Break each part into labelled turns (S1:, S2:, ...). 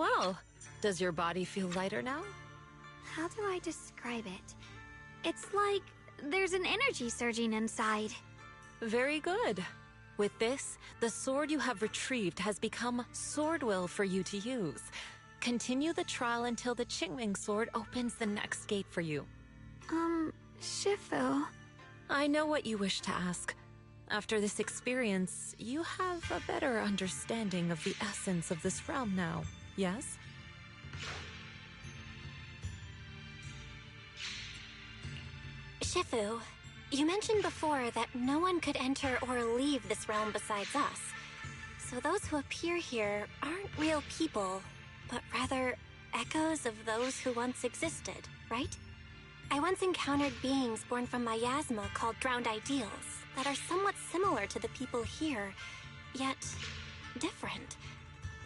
S1: Well, does your body feel lighter now?
S2: How do I describe it? It's like there's an energy surging inside.
S1: Very good. With this, the sword you have retrieved has become sword will for you to use. Continue the trial until the Qingming sword opens the next gate for you.
S2: Shifu.
S1: I know what you wish to ask. After this experience, you have a better understanding of the essence of this realm now, yes?
S3: Shifu, you mentioned before that no one could enter or leave this realm besides us. So those who appear here aren't real people, but rather echoes of those who once existed, right? I once encountered beings born from miasma called drowned ideals that are somewhat similar to the people here, yet different.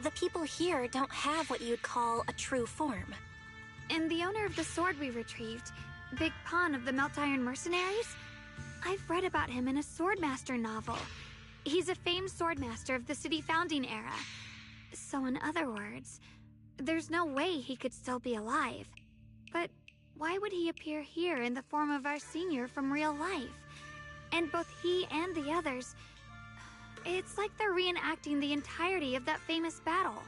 S3: The people here don't have what you'd call a true form.
S2: And the owner of the sword we retrieved, Big Pon of the Melt Iron Mercenaries? I've read about him in a Swordmaster novel. He's a famed swordmaster of the city founding era. So in other words, there's no way he could still be alive. But why would he appear here in the form of our senior from real life? And both he and the others, it's like they're reenacting the entirety of that famous battle.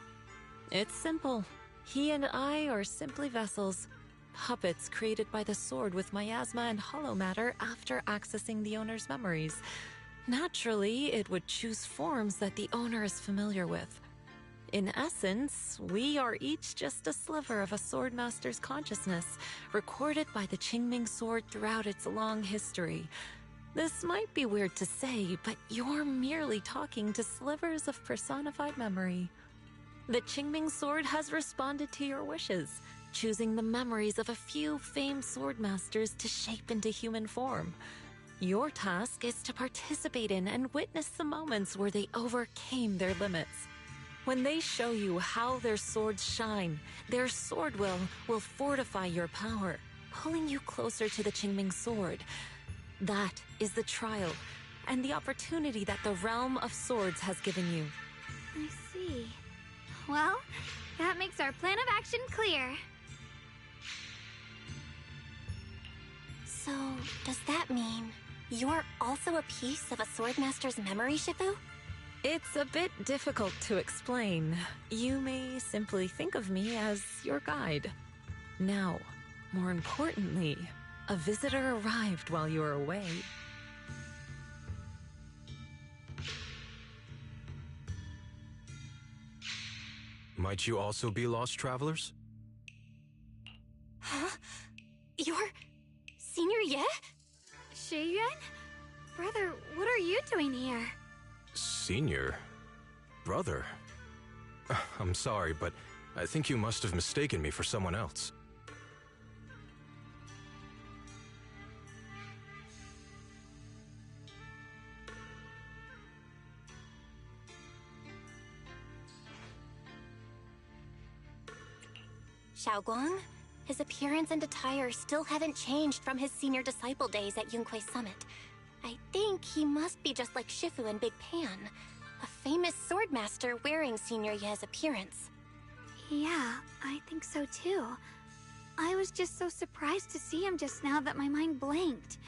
S1: It's simple. He and I are simply vessels. Puppets created by the sword with miasma and hollow matter after accessing the owner's memories. Naturally, it would choose forms that the owner is familiar with. In essence, we are each just a sliver of a swordmaster's consciousness, recorded by the Qingming sword throughout its long history. This might be weird to say, but you're merely talking to slivers of personified memory. The Qingming sword has responded to your wishes, choosing the memories of a few famed swordmasters to shape into human form. Your task is to participate in and witness the moments where they overcame their limits. When they show you how their swords shine, their sword will fortify your power, pulling you closer to the Qingming sword. That is the trial and the opportunity that the realm of swords has given you.
S2: I see. Well, that makes our plan of action clear.
S3: So, does that mean you're also a piece of a swordmaster's memory, Shifu?
S1: It's a bit difficult to explain. You may simply think of me as your guide. Now, more importantly, a visitor arrived while you were away.
S4: Might you also be lost travelers?
S3: Huh? You're Senior Ye?
S2: Shiyuan? Brother, what are you doing here?
S4: Senior? Brother? I'm sorry, but I think you must have mistaken me for someone else.
S3: Xiaoguang? His appearance and attire still haven't changed from his senior disciple days at Yunque Summit. I think he must be just like Shifu and Big Pan, a famous swordmaster wearing Senior Ye's appearance.
S2: Yeah, I think so too. I was just so surprised to see him just now that my mind blanked.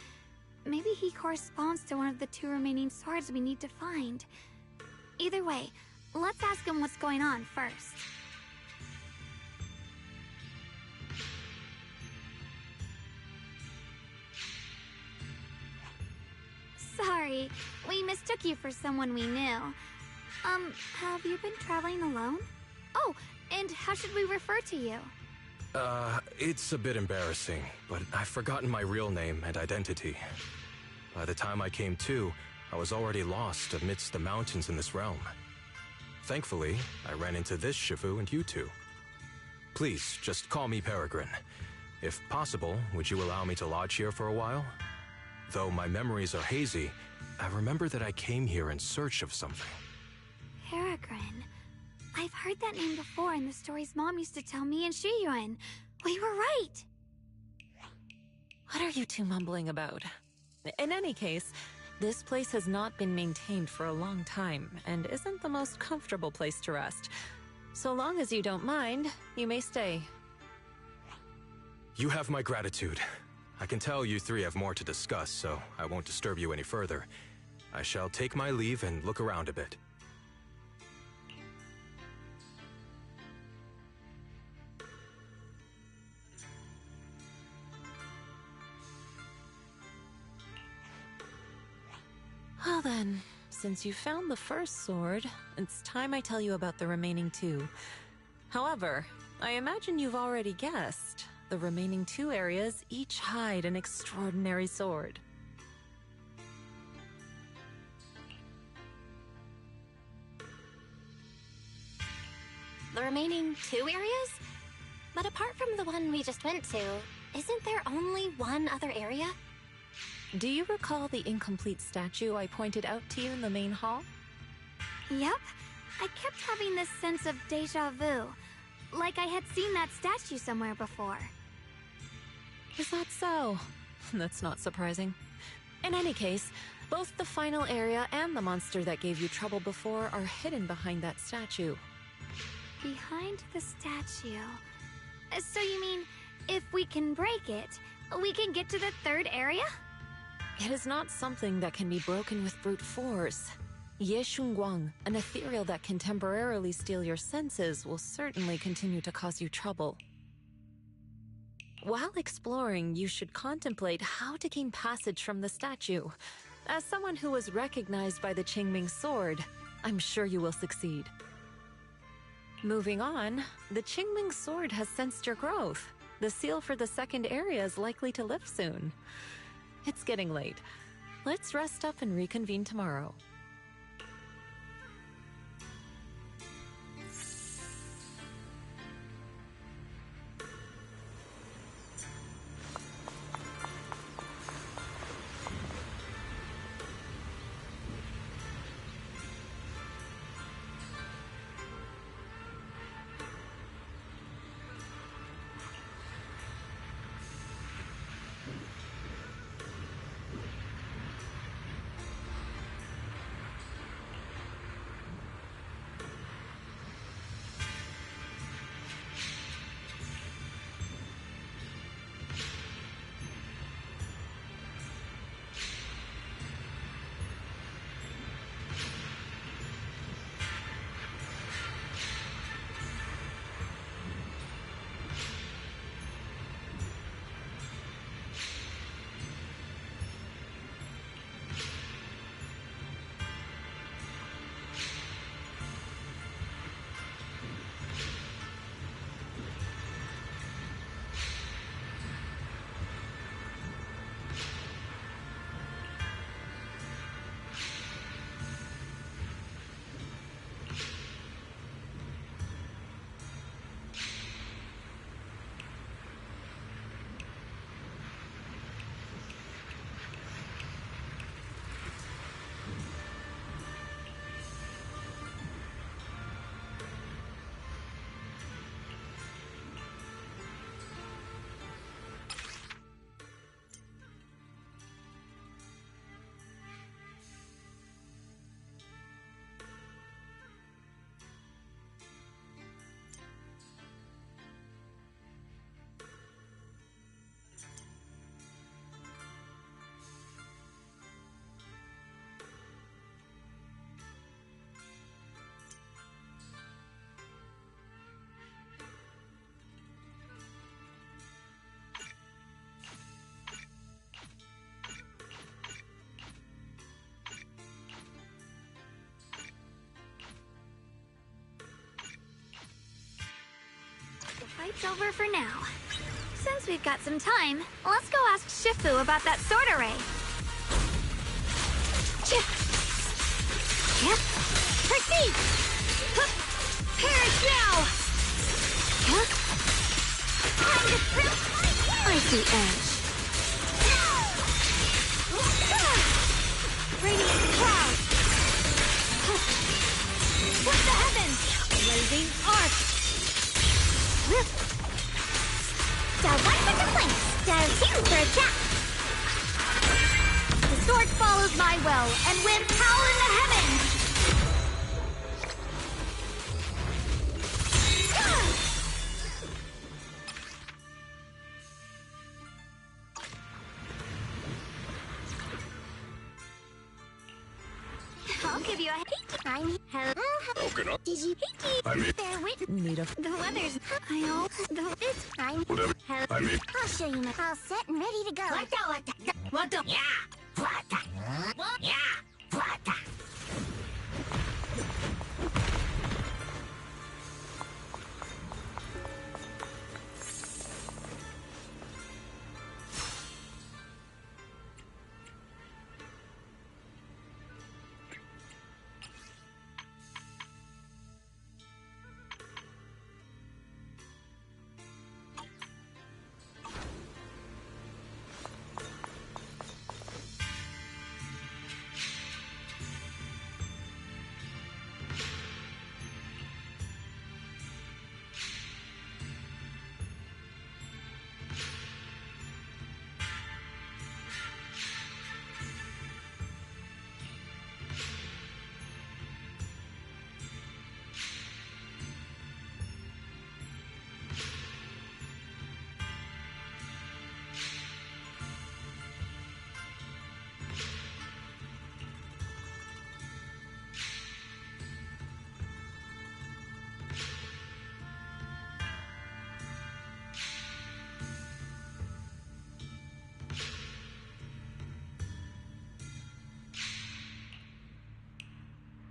S2: Maybe he corresponds to one of the 2 remaining swords we need to find. Either way, let's ask him what's going on first. Sorry, we mistook you for someone we knew. Have you been traveling alone? Oh, and how should we refer to you?
S4: It's a bit embarrassing, but I've forgotten my real name and identity. By the time I came to, I was already lost amidst the mountains in this realm. Thankfully, I ran into this Shifu and you two. Please, just call me Peregrine. If possible, would you allow me to lodge here for a while? Though my memories are hazy, I remember that I came here in search of something.
S2: Peregrine. I've heard that name before in the stories Mom used to tell me and Shiyuan. We were right!
S1: What are you two mumbling about? In any case, this place has not been maintained for a long time and isn't the most comfortable place to rest. So long as you don't mind, you may stay.
S4: You have my gratitude. I can tell you three have more to discuss, so I won't disturb you any further. I shall take my leave and look around a bit.
S1: Well then, since you found the first sword, it's time I tell you about the remaining two. However, I imagine you've already guessed. The remaining two areas each hide an extraordinary sword.
S3: The remaining 2 areas? But apart from the one we just went to, isn't there only one other area?
S1: Do you recall the incomplete statue I pointed out to you in the main hall?
S2: Yep. I kept having this sense of deja vu. Like I had seen that statue somewhere before.
S1: Is that so? That's not surprising. In any case, both the final area and the monster that gave you trouble before are hidden behind that statue.
S2: Behind the statue. So you mean, if we can break it, we can get to the third area?
S1: It is not something that can be broken with brute force. Ye Shunguang, an ethereal that can temporarily steal your senses, will certainly continue to cause you trouble. While exploring, you should contemplate how to gain passage from the statue. As someone who was recognized by the Qingming sword, I'm sure you will succeed. Moving on, the Qingming sword has sensed your growth. The seal for the second area is likely to lift soon. It's getting late. Let's rest up and reconvene tomorrow.
S2: Fight's over for now. Since we've got some time, let's go ask Shifu about that sword array. Yep. Proceed! Perish now! Time to prove my icy edge. Radiant cloud! Split the heavens! Blazing arc! Down one for complaints, down two for attack. The sword follows my will, and winds howl in the heavens.
S5: broken up.
S3: Did you
S5: I mean,
S3: bear with
S1: Need a
S3: the weather's it's fine.
S5: whatever. I mean,
S3: I'll show you my all set and ready to go.
S6: What the? Yeah. What the? Yeah. What the?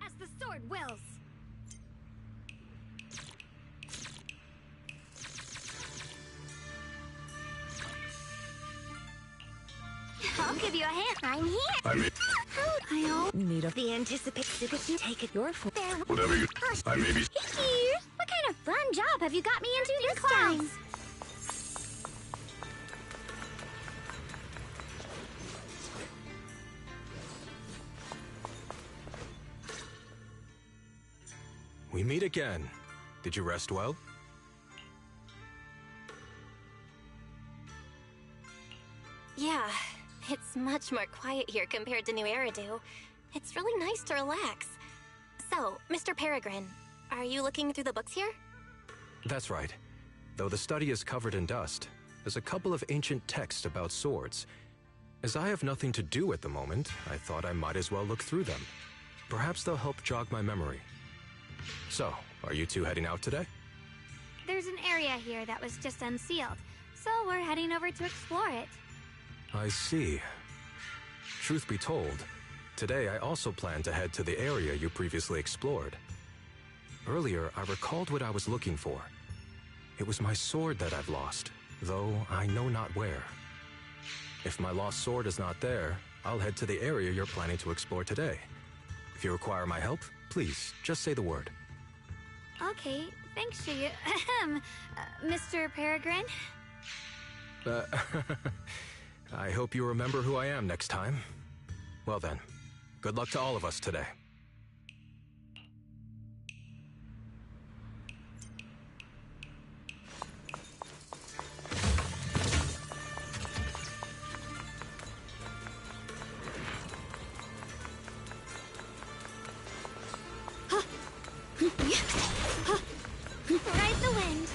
S2: As the sword wills. I'll give you a hand. I'm here.
S5: I mean,
S1: need a
S3: The anticipated take it
S1: your for
S3: there.
S5: whatever you. I may be.
S3: Here. What kind of fun job have you got me into this time?
S4: We meet again. Did you rest well?
S3: Yeah, it's much more quiet here compared to New Eridu. It's really nice to relax. So, Mr. Peregrine, are you looking through the books here?
S4: That's right. Though the study is covered in dust, there's a couple of ancient texts about swords. As I have nothing to do at the moment, I thought I might as well look through them. Perhaps they'll help jog my memory. So, are you two heading out today?
S2: There's an area here that was just unsealed, so we're heading over to explore it.
S4: I see. Truth be told, today I also plan to head to the area you previously explored. Earlier, I recalled what I was looking for. It was my sword that I've lost, though I know not where. If my lost sword is not there, I'll head to the area you're planning to explore today. If you require my help, please, just say the word.
S2: Okay, thanks, Shiggy. Mr. Peregrine?
S4: I hope you remember who I am next time. Well then, good luck to all of us today.
S2: Ride the wind.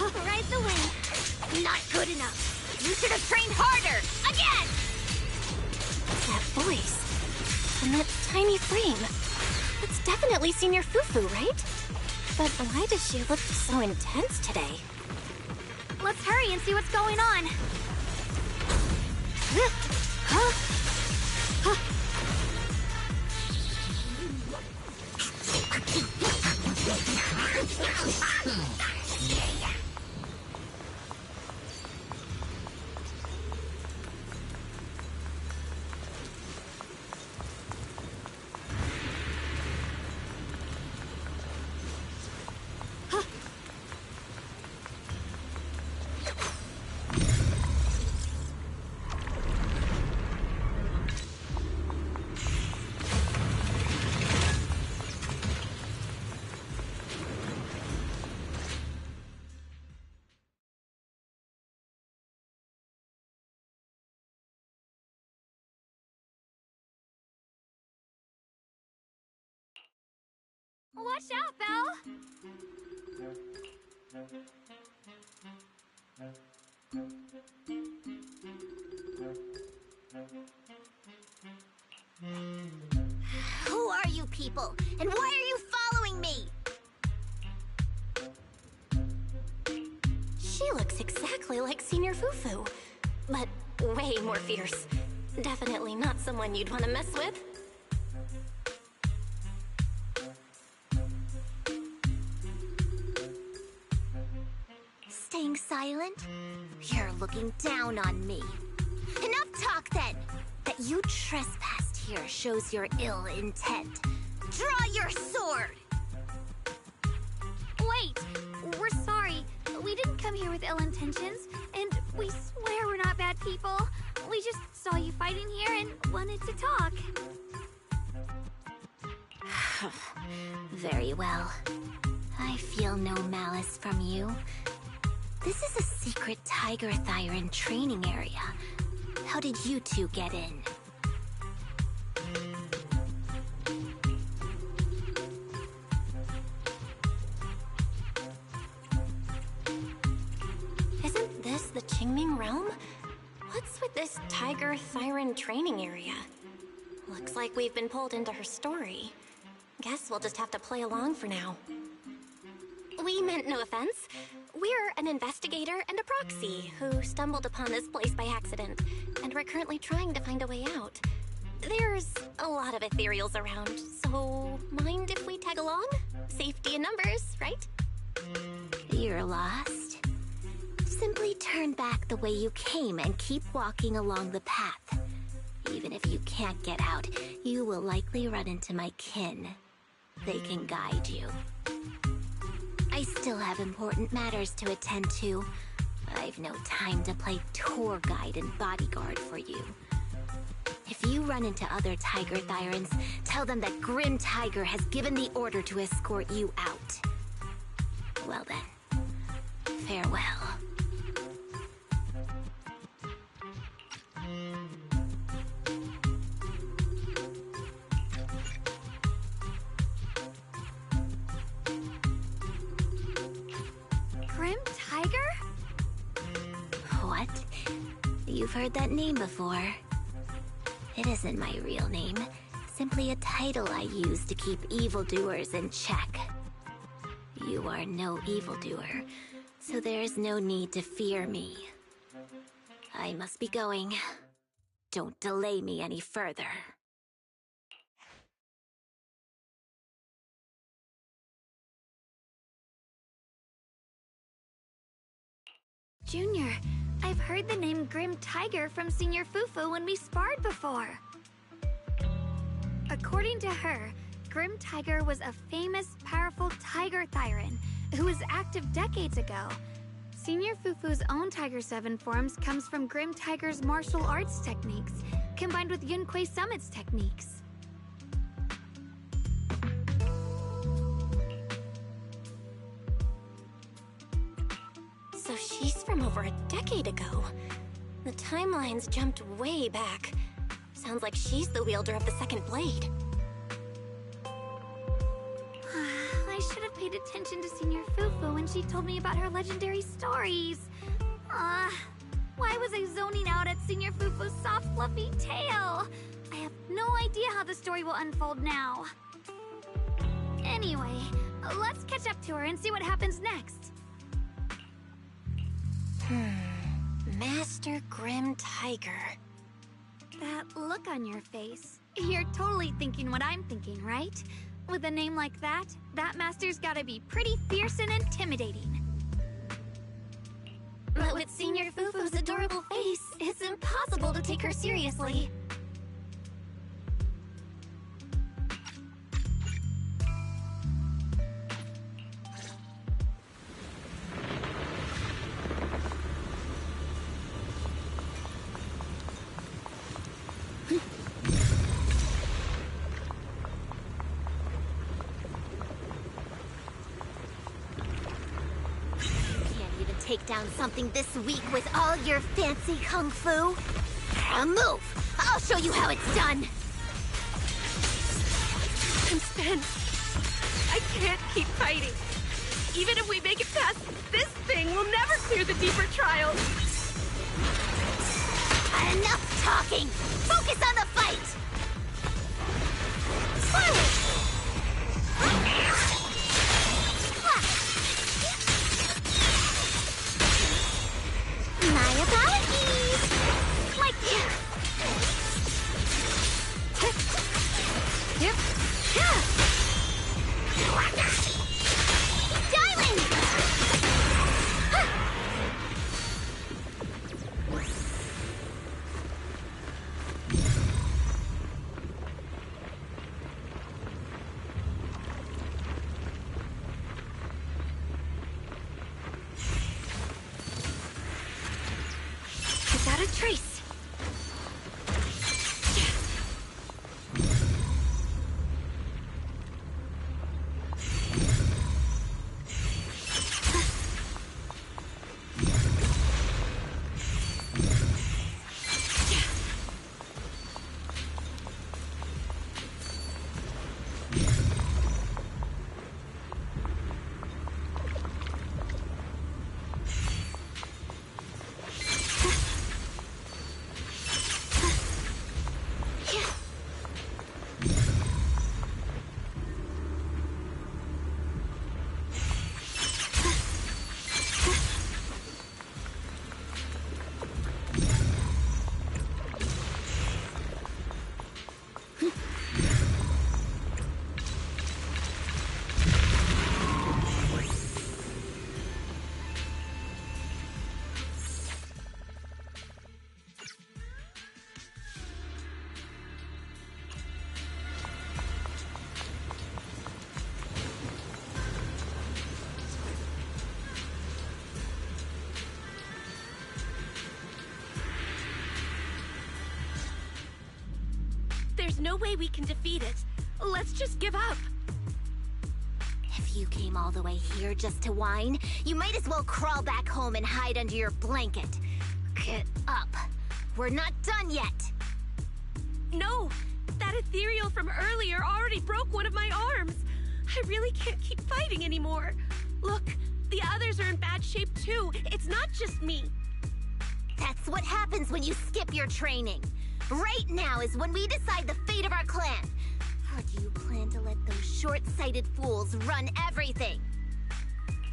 S2: Ride the wind.
S6: Not good enough. You should have trained harder. Again.
S3: That voice. And that tiny frame. That's definitely Senior Fufu, right? But why does she look so intense today?
S2: Let's hurry and see what's going on. Watch out, Belle!
S6: Who are you people? And why are you following me?
S3: She looks exactly like Senior Fufu, but way more fierce. Definitely not someone you'd want to mess with.
S6: Staying silent? You're looking down on me. Enough talk then! That you trespassed here shows your ill intent. Draw your sword!
S2: Wait! We're sorry. We didn't come here with ill intentions, and we swear we're not bad people. We just saw you fighting here and wanted to talk.
S6: Very well. I feel no malice from you. This is a secret Tiger Thyran training area. How did you two get in?
S3: Isn't this the Qingming realm? What's with this Tiger Thyran training area? Looks like we've been pulled into her story. Guess we'll just have to play along for now. We meant no offense. We're an investigator and a proxy who stumbled upon this place by accident, and we're currently trying to find a way out. There's a lot of ethereals around, so mind if we tag along? Safety in numbers, right?
S6: You're lost? Simply turn back the way you came and keep walking along the path. Even if you can't get out, you will likely run into my kin. They can guide you. I still have important matters to attend to. I've no time to play tour guide and bodyguard for you. If you run into other Tiger Thyrans, tell them that Grim Tiger has given the order to escort you out. Well then, farewell.
S2: Grim Tiger?
S6: What? You've heard that name before. It isn't my real name, simply a title I use to keep evildoers in check. You are no evildoer, so there is no need to fear me. I must be going. Don't delay me any further.
S2: Junior, I've heard the name Grim Tiger from Senior Fufu when we sparred before. According to her, Grim Tiger was a famous, powerful Tiger Thyran who was active decades ago. Senior Fufu's own Tiger 7 forms comes from Grim Tiger's martial arts techniques, combined with Yunquei Summit's techniques.
S3: So she's from over a decade ago. The timelines jumped way back. Sounds like she's the wielder of the second blade.
S2: I should have paid attention to Senior Fufu when she told me about her legendary stories. Why was I zoning out at Senior Fufu's soft, fluffy tail? No idea how the story will unfold now. Anyway, let's catch up to her and see what happens next.
S3: Master Grim Tiger.
S2: That look on your face. You're totally thinking what I'm thinking, right? With a name like that master's gotta be pretty fierce and intimidating.
S3: But with Senior Fufu's adorable face, it's impossible to take her seriously.
S6: Take down something this weak with all your fancy kung fu? Move! I'll show you how it's done!
S7: I'm spent. I can't keep fighting. Even if we make it past this thing, we'll never clear the deeper trials.
S6: Enough talking! Focus on the fight! My apologies! Like here!
S7: Yep.
S6: Darling!
S7: Without a trace. There's no way we can defeat it. Let's just give up.
S6: If you came all the way here just to whine, you might as well crawl back home and hide under your blanket. Get up. We're not done yet.
S7: No! That ethereal from earlier already broke one of my arms. I really can't keep fighting anymore. Look, the others are in bad shape too. It's not just me.
S6: That's what happens when you skip your training. Right now is when we decide the fate of our clan. Or do you plan to let those short-sighted fools run everything?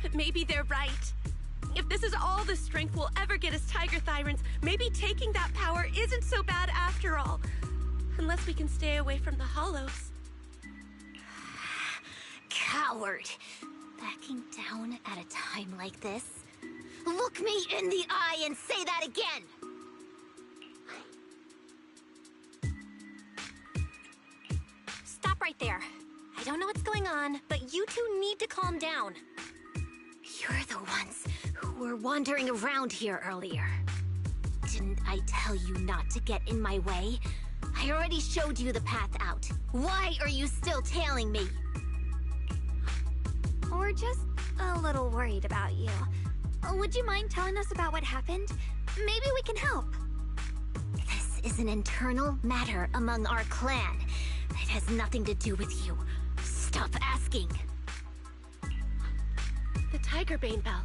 S7: But maybe they're right. If this is all the strength we'll ever get as Tiger Thyrans, maybe taking that power isn't so bad after all. Unless we can stay away from the Hollows.
S6: Coward. Backing down at a time like this? Look me in the eye and say that again!
S3: Stop right there. I don't know what's going on, but you two need to calm down.
S6: You're the ones who were wandering around here earlier. Didn't I tell you not to get in my way? I already showed you the path out. Why are you still tailing me?
S2: We're just a little worried about you. Would you mind telling us about what happened? Maybe we can help.
S6: This is an internal matter among our clan. It has nothing to do with you. Stop asking.
S7: The Tiger Bane Bell.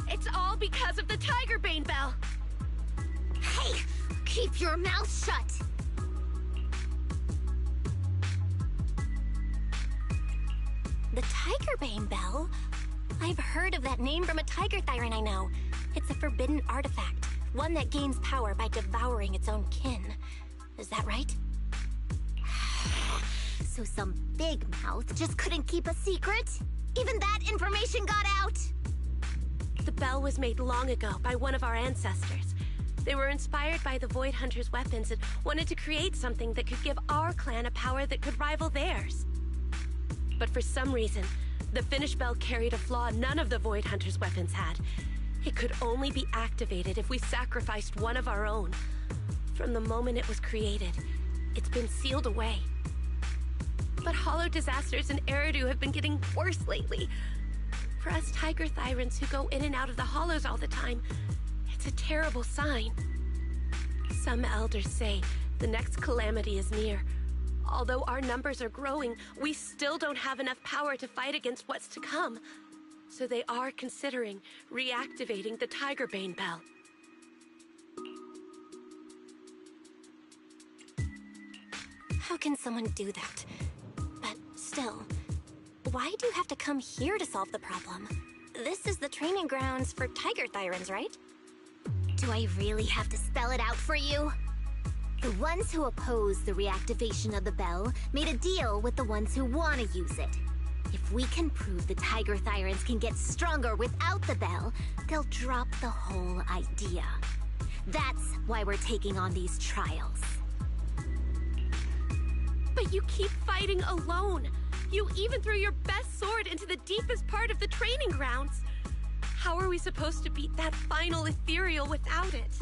S7: It's all because of the Tiger Bane Bell.
S6: Hey! Keep your mouth shut!
S3: The Tigerbane Bell? I've heard of that name from a tiger thyron I know. It's a forbidden artifact, one that gains power by devouring its own kin. Is that right?
S6: So some big mouth just couldn't keep a secret? Even that information got out?
S7: The bell was made long ago by one of our ancestors. They were inspired by the Void Hunter's weapons and wanted to create something that could give our clan a power that could rival theirs. But for some reason, the finished bell carried a flaw none of the Void Hunter's weapons had. It could only be activated if we sacrificed one of our own. From the moment it was created, it's been sealed away. But hollow disasters in Eridu have been getting worse lately. For us tiger thyrans who go in and out of the hollows all the time, it's a terrible sign. Some elders say the next calamity is near. Although our numbers are growing, we still don't have enough power to fight against what's to come. So they are considering reactivating the Tigerbane Bell.
S3: How can someone do that? But still, why do you have to come here to solve the problem? This is the training grounds for tiger thyrans, right?
S6: Do I really have to spell it out for you? The ones who oppose the reactivation of the bell made a deal with the ones who want to use it. If we can prove the tiger thyrans can get stronger without the bell, they'll drop the whole idea. That's why we're taking on these trials.
S7: But you keep fighting alone. You even threw your best sword into the deepest part of the training grounds. How are we supposed to beat that final ethereal without it?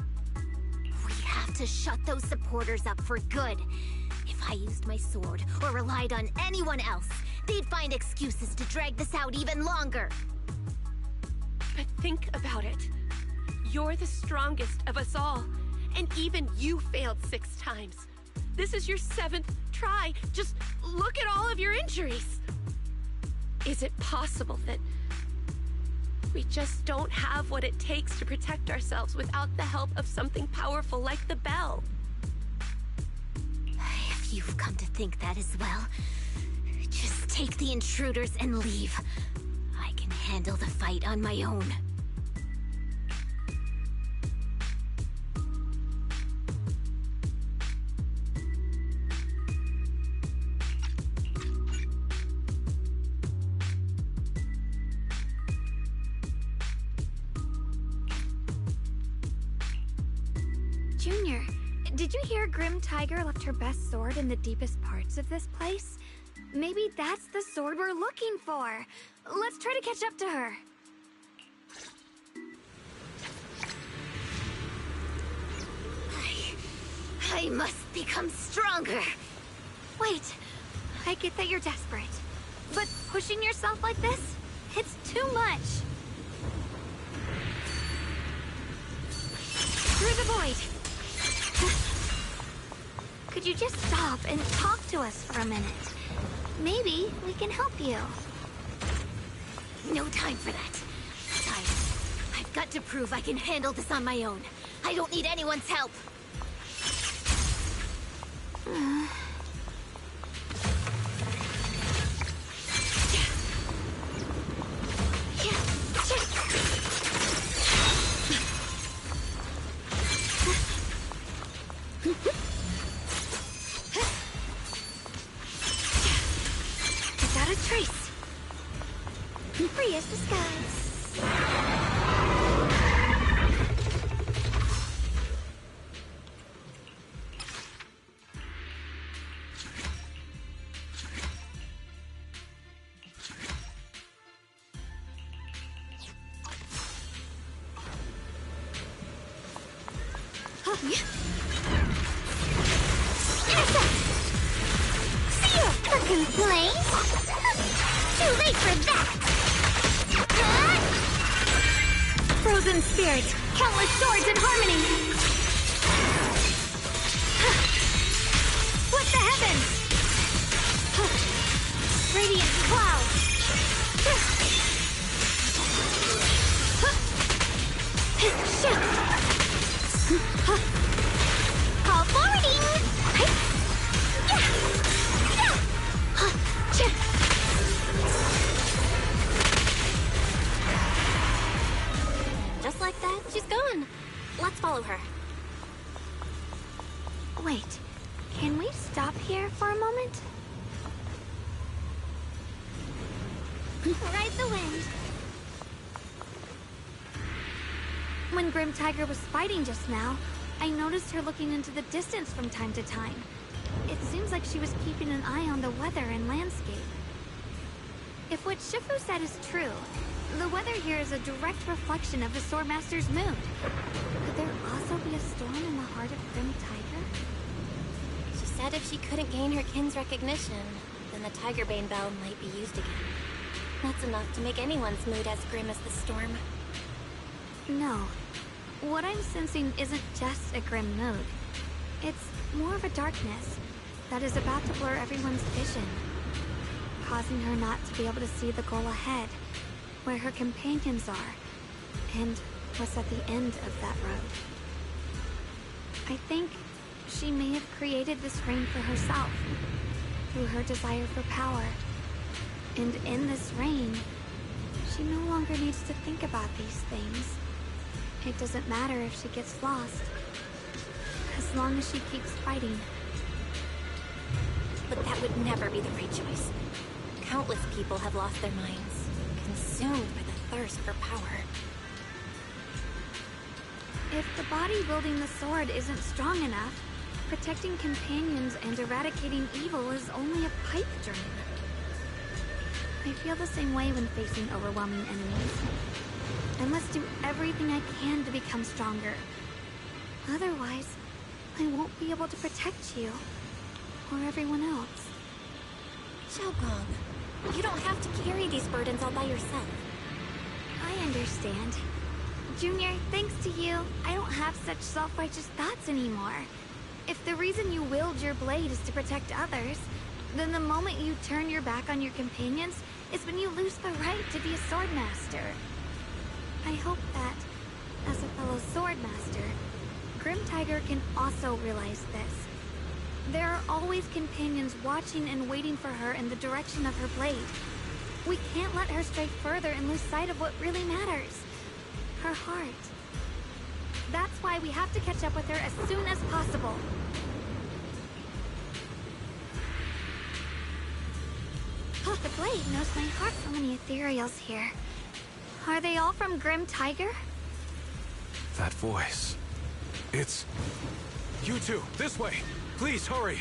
S6: We have to shut those supporters up for good. If I used my sword or relied on anyone else, they'd find excuses to drag this out even longer.
S7: But think about it. You're the strongest of us all, and even you failed 6 times. This is your 7th try. Just look at all of your injuries. Is it possible that we just don't have what it takes to protect ourselves without the help of something powerful like the bell?
S6: If you've come to think that as well, just take the intruders and leave. I can handle the fight on my own.
S2: Junior, did you hear Grim Tiger left her best sword in the deepest parts of this place? Maybe that's the sword we're looking for. Let's try to catch up to her.
S6: I must become stronger.
S2: Wait, I get that you're desperate. But pushing yourself like this, it's too much. Through the void. Could you just stop and talk to us for a minute? Maybe we can help you.
S6: No time for that. Besides, I've got to prove I can handle this on my own. I don't need anyone's help.
S2: Without a trace. Free as the skies.
S6: Complain? Too late for that!
S2: Frozen spirit, countless swords in harmony. Split the heavens. Radiant clouds.
S6: Call forwarding!
S2: Ride the wind. When Grim Tiger was fighting just now, I noticed her looking into the distance from time to time. It seems like she was keeping an eye on the weather and landscape. If what Shifu said is true, the weather here is a direct reflection of the Swordmaster's mood. Could there also be a storm in the heart of Grim Tiger?
S3: She said if she couldn't gain her kin's recognition, then the Tigerbane Bell might be used again. That's enough to make anyone's mood as grim as the storm.
S2: No. What I'm sensing isn't just a grim mood. It's more of a darkness that is about to blur everyone's vision, causing her not to be able to see the goal ahead, where her companions are, and what's at the end of that road. I think she may have created this rain for herself, through her desire for power. And in this rain, she no longer needs to think about these things. It doesn't matter if she gets lost, as long as she keeps fighting.
S3: But that would never be the right choice. Countless people have lost their minds, consumed by the thirst for power.
S2: If the body wielding the sword isn't strong enough, protecting companions and eradicating evil is only a pipe dream. I feel the same way when facing overwhelming enemies. I must do everything I can to become stronger. Otherwise, I won't be able to protect you, or everyone else.
S3: Xiaogong, you don't have to carry these burdens all by yourself.
S2: I understand. Junior, thanks to you, I don't have such self-righteous thoughts anymore. If the reason you wield your blade is to protect others, then the moment you turn your back on your companions is when you lose the right to be a swordmaster. I hope that, as a fellow swordmaster, Grim Tiger can also realize this. There are always companions watching and waiting for her in the direction of her blade. We can't let her stray further and lose sight of what really matters. Her heart. That's why we have to catch up with her as soon as possible. The blade knows my heart from many ethereals here. Are they all from Grim Tiger?
S4: That voice. It's... You two, this way! Please, hurry!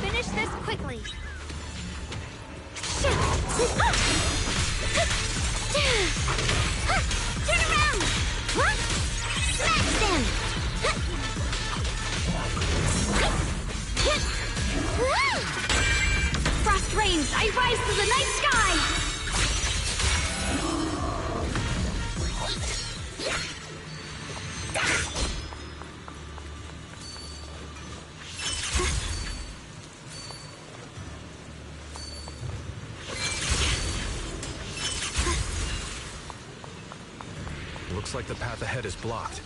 S2: Finish this quickly.
S6: Turn around! Huh? Smash them!
S2: Frost rains, I rise to the night sky!
S4: Looks like the path ahead is blocked.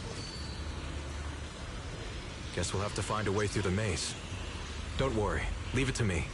S4: Guess we'll have to find a way through the maze. Don't worry, leave it to me.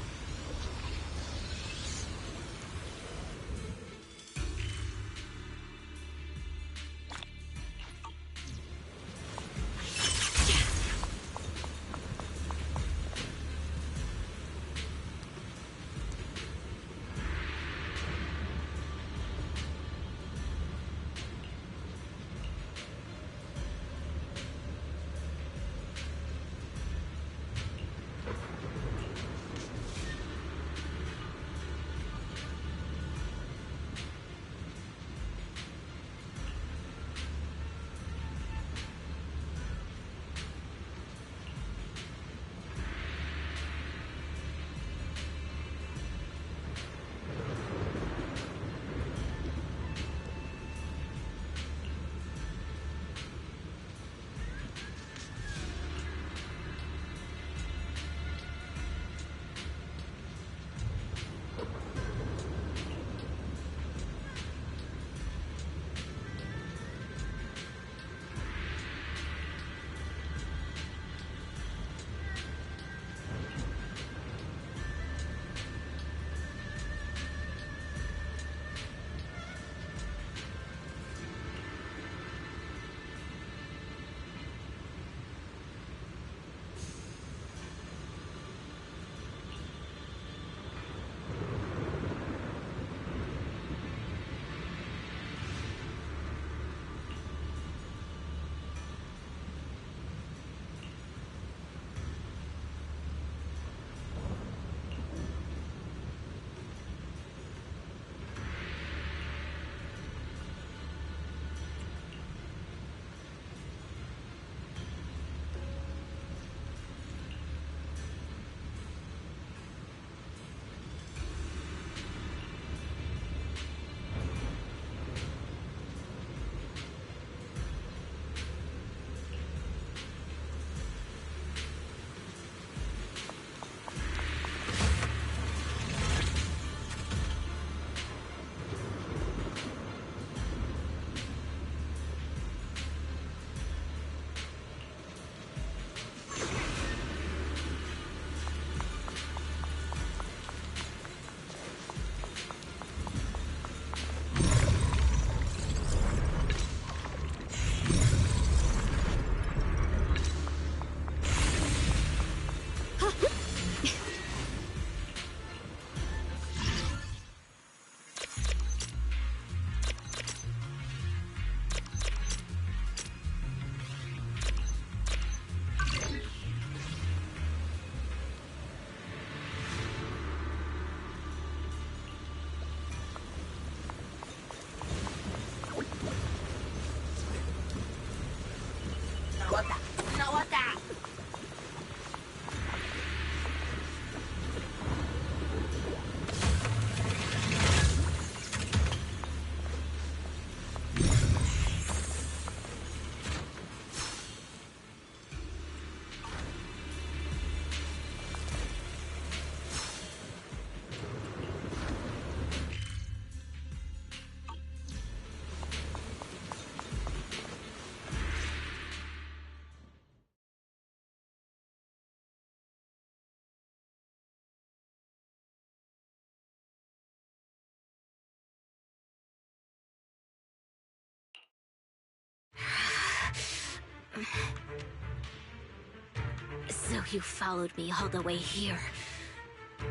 S6: So you followed me all the way here.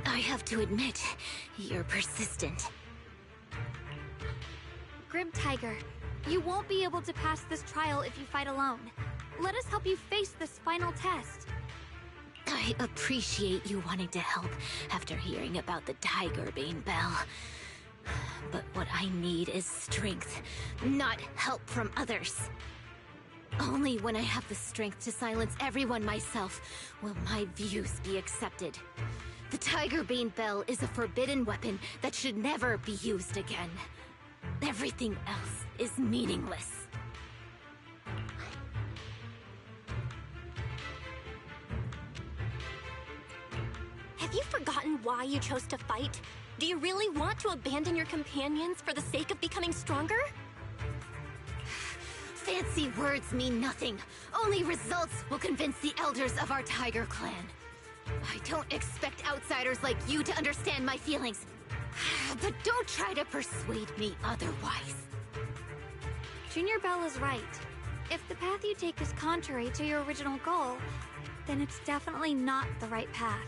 S6: I have to admit, you're persistent.
S2: Grim Tiger, you won't be able to pass this trial if you fight alone. Let us help you face this final test.
S6: I appreciate you wanting to help after hearing about the Tiger Bane Bell. But what I need is strength, not help from others. Only when I have the strength to silence everyone myself will my views be accepted. The Tiger Bane Bell is a forbidden weapon that should never be used again. Everything else is meaningless.
S3: Have you forgotten why you chose to fight? Do you really want to abandon your companions for the sake of becoming stronger?
S6: Fancy words mean nothing. Only results will convince the elders of our Tiger Clan. I don't expect outsiders like you to understand my feelings. But don't try to persuade me otherwise.
S2: Junior Bell is right. If the path you take is contrary to your original goal, then it's definitely not the right path.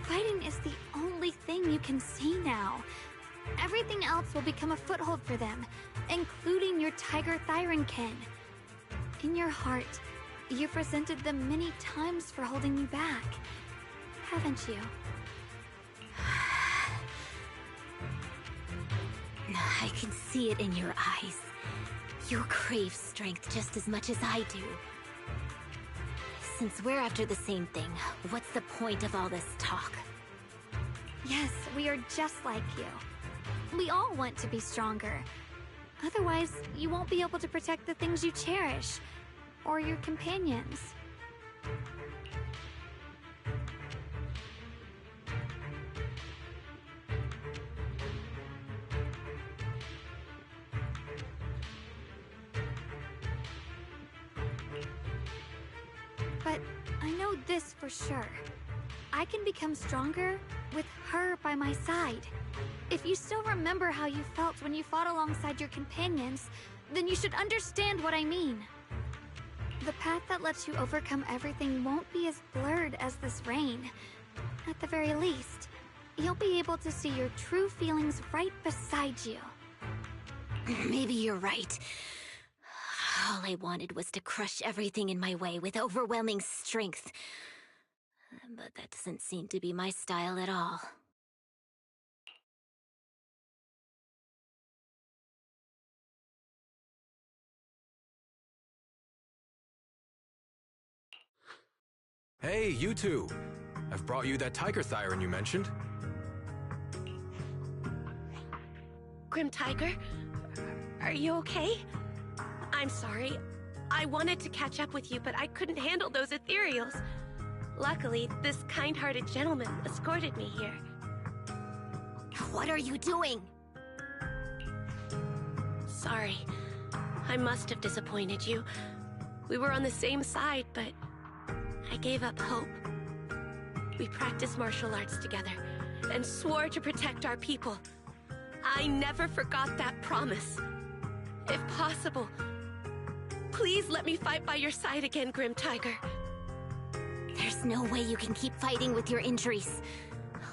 S2: Fighting is the only thing you can see now. Everything else will become a foothold for them, including your Tiger Thyronkin. In your heart, you've resented them many times for holding you back, haven't you?
S6: I can see it in your eyes. You crave strength just as much as I do. Since we're after the same thing, what's the point of all this talk?
S2: Yes, we are just like you. We all want to be stronger. Otherwise, you won't be able to protect the things you cherish, or your companions. But I know this for sure. I can become stronger with her by my side. If you still remember how you felt when you fought alongside your companions, then you should understand what I mean. The path that lets you overcome everything won't be as blurred as this rain. At the very least, you'll be able to see your true feelings right beside you.
S6: Maybe you're right. All I wanted was to crush everything in my way with overwhelming strength. But that doesn't seem to be my style at all.
S4: Hey, you two! I've brought you that Tiger Thyron you mentioned.
S7: Grim Tiger, are you okay? I'm sorry. I wanted to catch up with you, but I couldn't handle those ethereals. Luckily, this kind-hearted gentleman escorted me here.
S6: What are you doing?
S7: Sorry. I must have disappointed you. We were on the same side, but I gave up hope. We practiced martial arts together and swore to protect our people. I never forgot that promise. If possible, please let me fight by your side again, Grim Tiger.
S6: There's no way you can keep fighting with your injuries.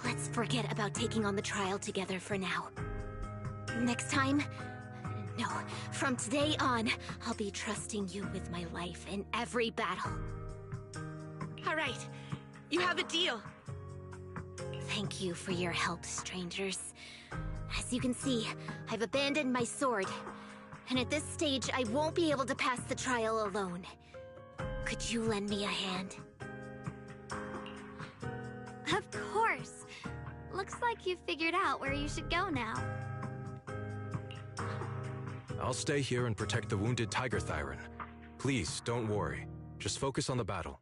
S6: Let's forget about taking on the trial together for now. Next time? No, from today on, I'll be trusting you with my life in every battle.
S7: All right, you have a deal.
S6: Thank you for your help, strangers. As you can see, I've abandoned my sword. And at this stage, I won't be able to pass the trial alone. Could you lend me a hand?
S2: Of course. Looks like you've figured out where you should go now.
S4: I'll stay here and protect the wounded Tiger Thyron. Please, don't worry. Just focus on the battle.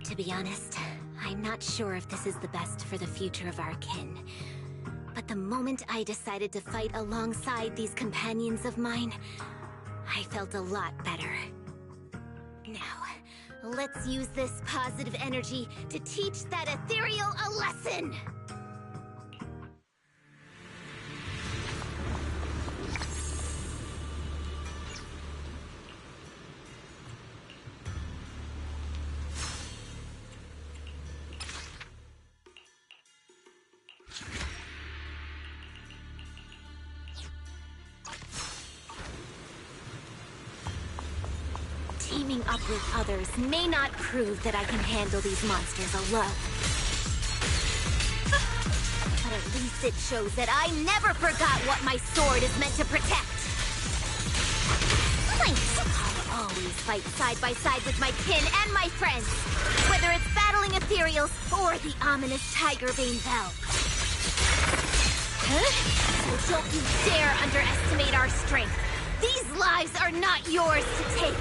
S6: To be honest, I'm not sure if this is the best for the future of our kin. But the moment I decided to fight alongside these companions of mine, I felt a lot better. Now, let's use this positive energy to teach that ethereal a lesson! Teaming up with others may not prove that I can handle these monsters alone. But at least it shows that I never forgot what my sword is meant to protect. I'll always fight side by side with my kin and my friends, whether it's battling ethereals or the ominous Tigerbane Bell. So don't you dare underestimate our strength. These lives are not yours to take.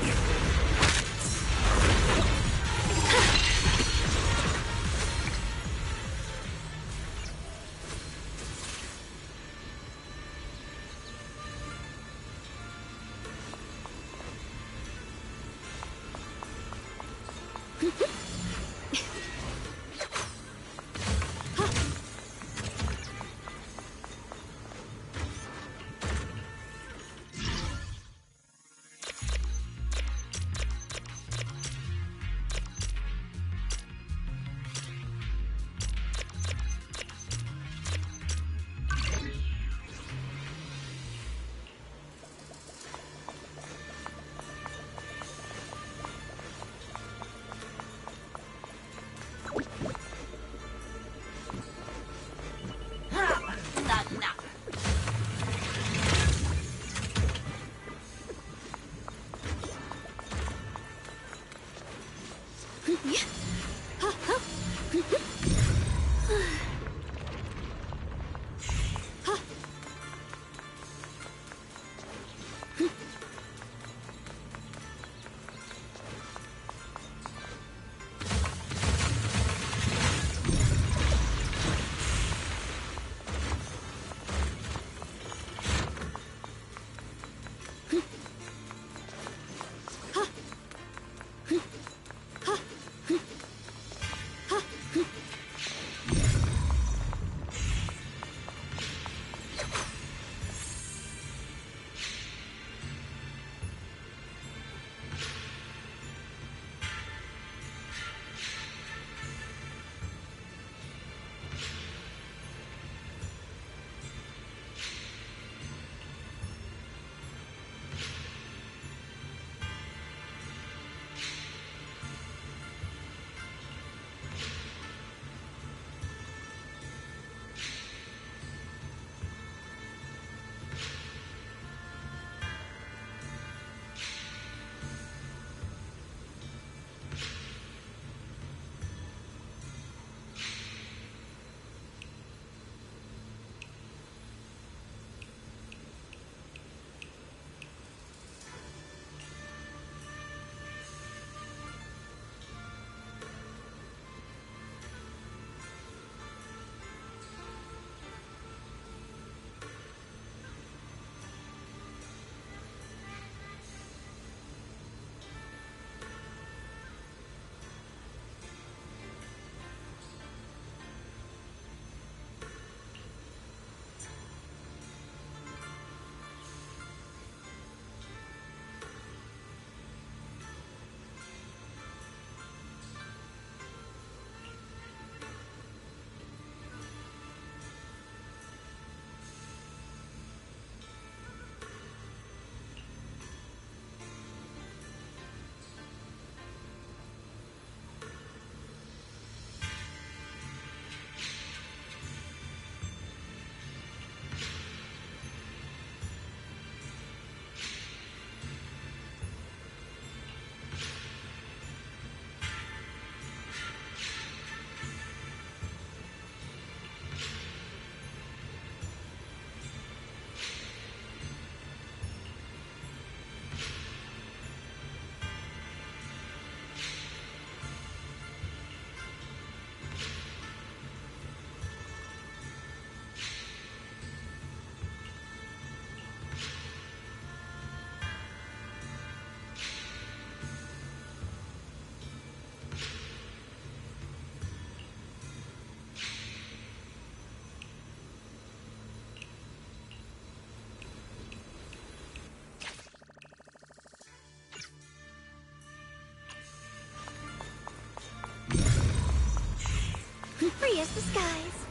S2: Free as the skies.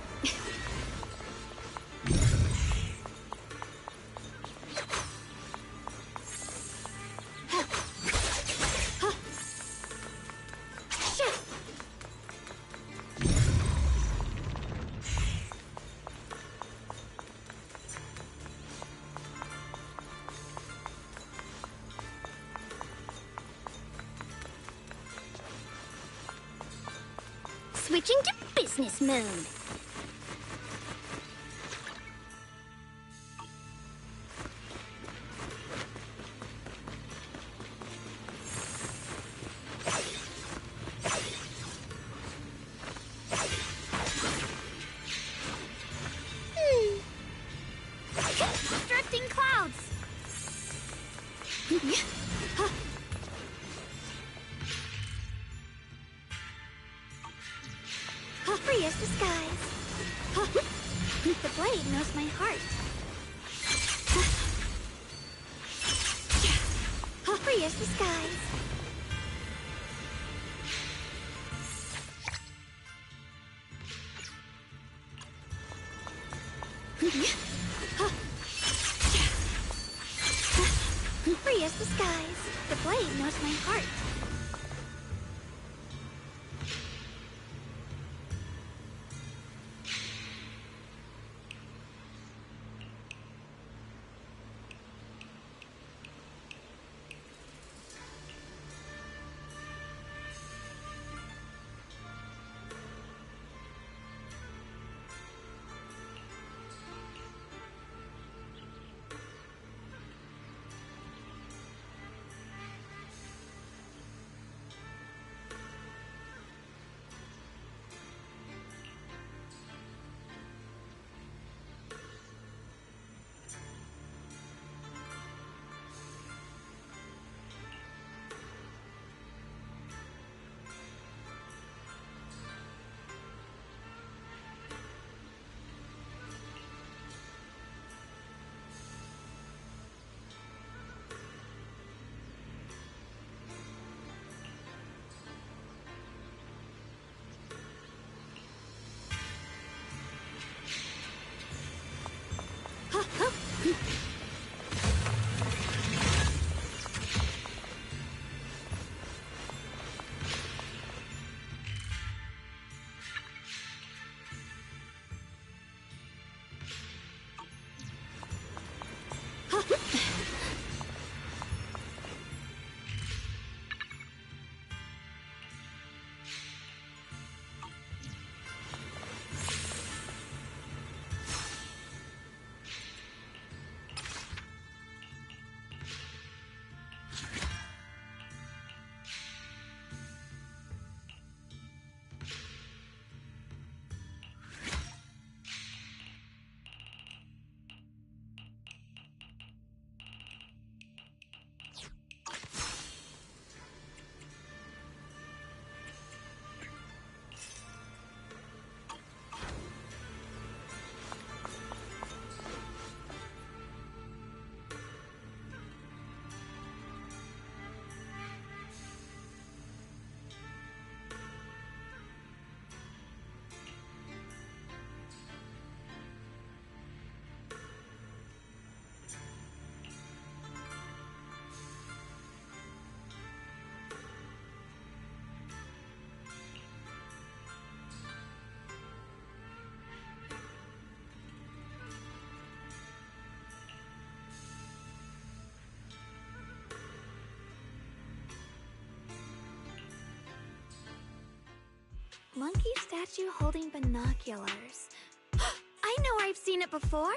S6: switching to business mode.
S2: Drifting clouds! Free as the skies. The blade knows my heart. Free as the skies. Free as the skies. The blade knows my heart. Monkey statue holding binoculars. I know I've seen it before.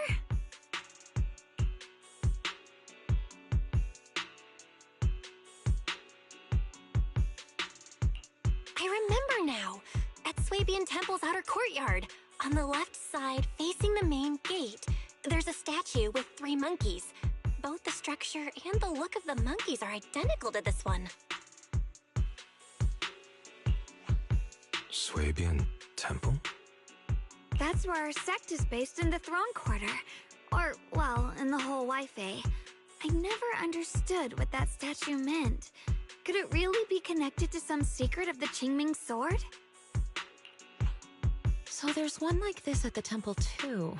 S3: I remember now. At Swabian Temple's outer courtyard, on the left side facing the main gate, there's a statue with 3 monkeys. Both the structure and the look of the monkeys are identical to this one.
S4: Swabian Temple?
S2: That's where our sect is based in the Throne Quarter. Or, well, in the whole Wi-Fi. I never understood what that statue meant. Could it really be connected to some secret of the Qingming sword?
S1: So there's one like this at the temple too.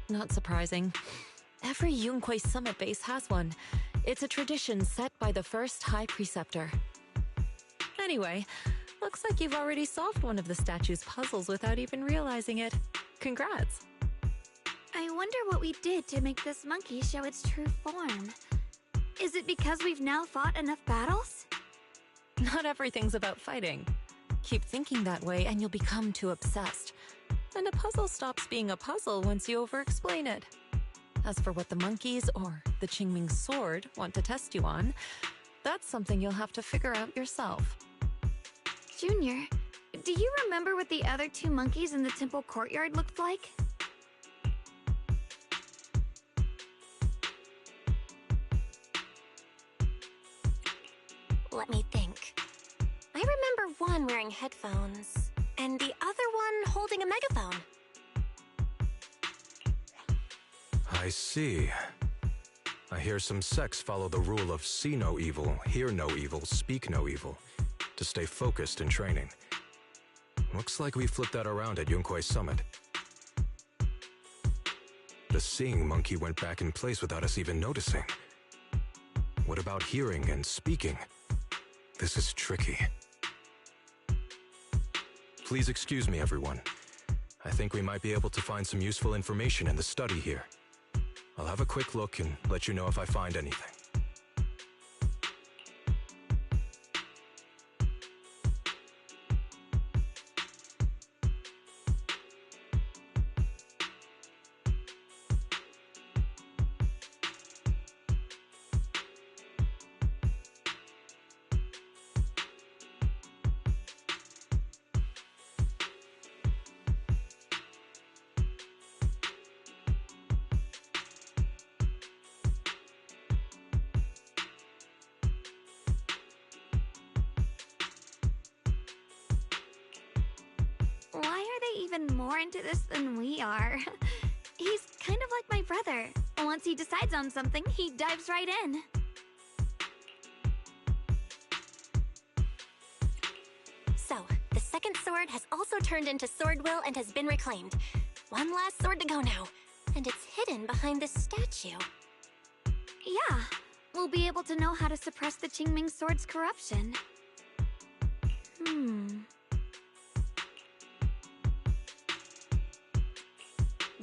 S1: Not surprising. Every Yunque summit base has one. It's a tradition set by the first High Preceptor. Anyway, looks like you've already solved one of the statue's puzzles without even realizing it. Congrats!
S2: I wonder what we did to make this monkey show its true form. Is it because we've now fought enough battles?
S1: Not everything's about fighting. Keep thinking that way and you'll become too obsessed. And a puzzle stops being a puzzle once you over-explain it. As for what the monkeys or the Qingming sword want to test you on, that's something you'll have to figure out yourself.
S2: Junior, do you remember what the other two monkeys in the temple courtyard looked like?
S3: Let me think. I remember one wearing headphones, and the other one holding a megaphone.
S4: I see. I hear some sects follow the rule of see no evil, hear no evil, speak no evil, to stay focused in training. Looks like we flipped that around at Yunkuei Summit. The seeing monkey went back in place without us even noticing. What about hearing and speaking? This is tricky. Please excuse me, everyone. I think we might be able to find some useful information in the study here. I'll have a quick look and let you know if I find anything.
S2: Why are they even more into this than we are? He's kind of like my brother. Once he decides on something, he dives right in.
S3: So, the second sword has also turned into Sword Will and has been reclaimed. One last sword to go now, and it's hidden behind this statue.
S2: Yeah, we'll be able to know how to suppress the Qingming sword's corruption.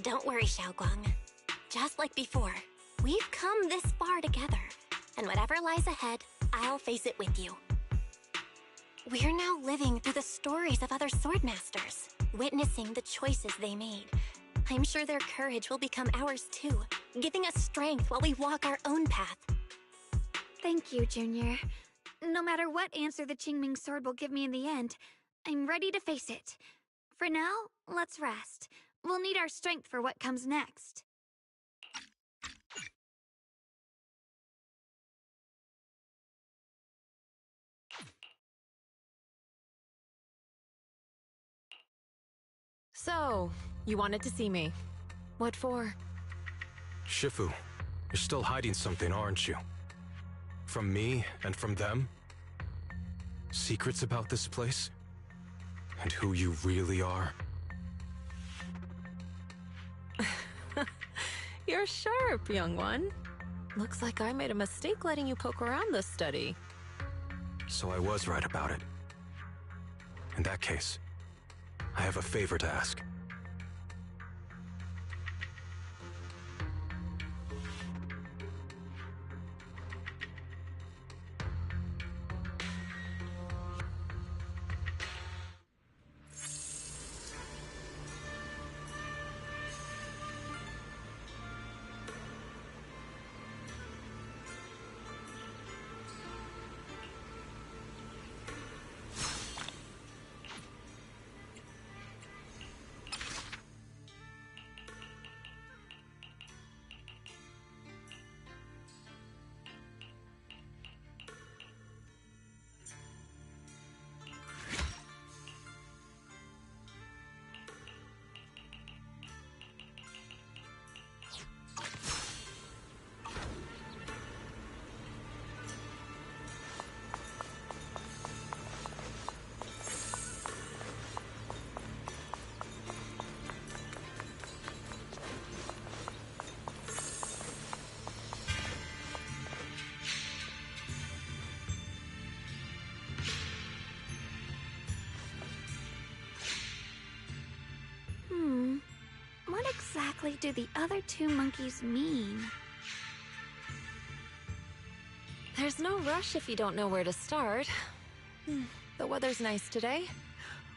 S3: Don't worry, Xiaoguang. Just like before, we've come this far together, and whatever lies ahead, I'll face it with you. We're now living through the stories of other swordmasters, witnessing the choices they made. I'm sure their courage will become ours too, giving us strength while we walk our own path.
S2: Thank you, Junior. No matter what answer the Qingming sword will give me in the end, I'm ready to face it. For now, let's rest. We'll need our strength for what comes next.
S1: So, you wanted to see me. What for?
S4: Shifu, you're still hiding something, aren't you? From me and from them? Secrets about this place? And who you really are?
S1: You're sharp, young one. Looks like I made a mistake letting you poke around this study.
S4: So I was right about it. In that case, I have a favor to ask.
S2: What exactly do the other two monkeys mean?
S1: There's no rush if you don't know where to start. The weather's nice today.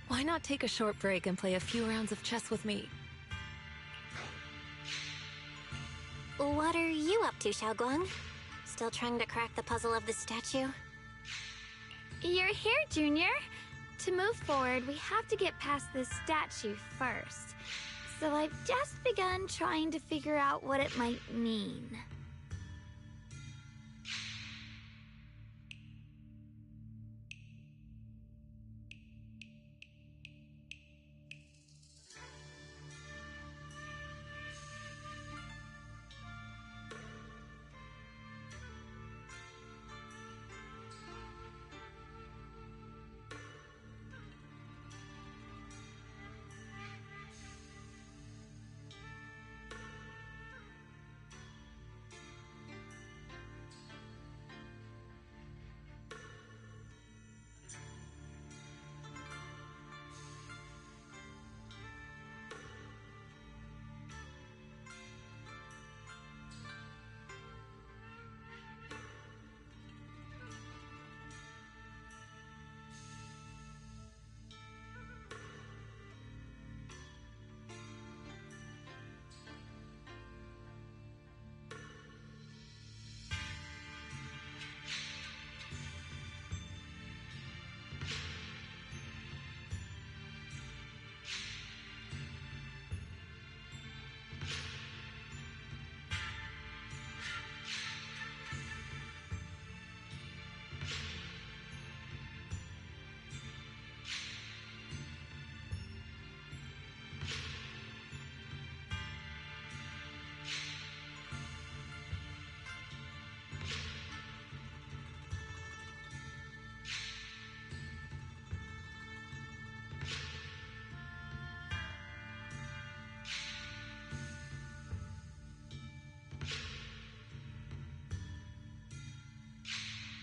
S1: Why not take a short break and play a few rounds of chess with me?
S3: What are you up to, Xiaoguang? Still trying to crack the puzzle of the statue?
S2: You're here, Junior. To move forward, we have to get past this statue first. So I've just begun trying to figure out what it might mean.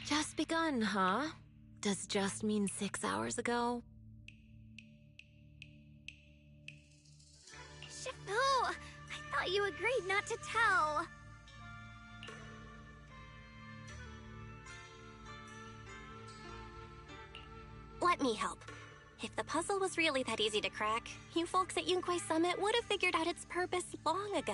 S1: Just begun, huh? Does just mean 6 hours ago?
S2: Shifu! I thought you agreed not to tell.
S3: Let me help. If the puzzle was really that easy to crack, you folks at Yunquei Summit would have figured out its purpose long ago.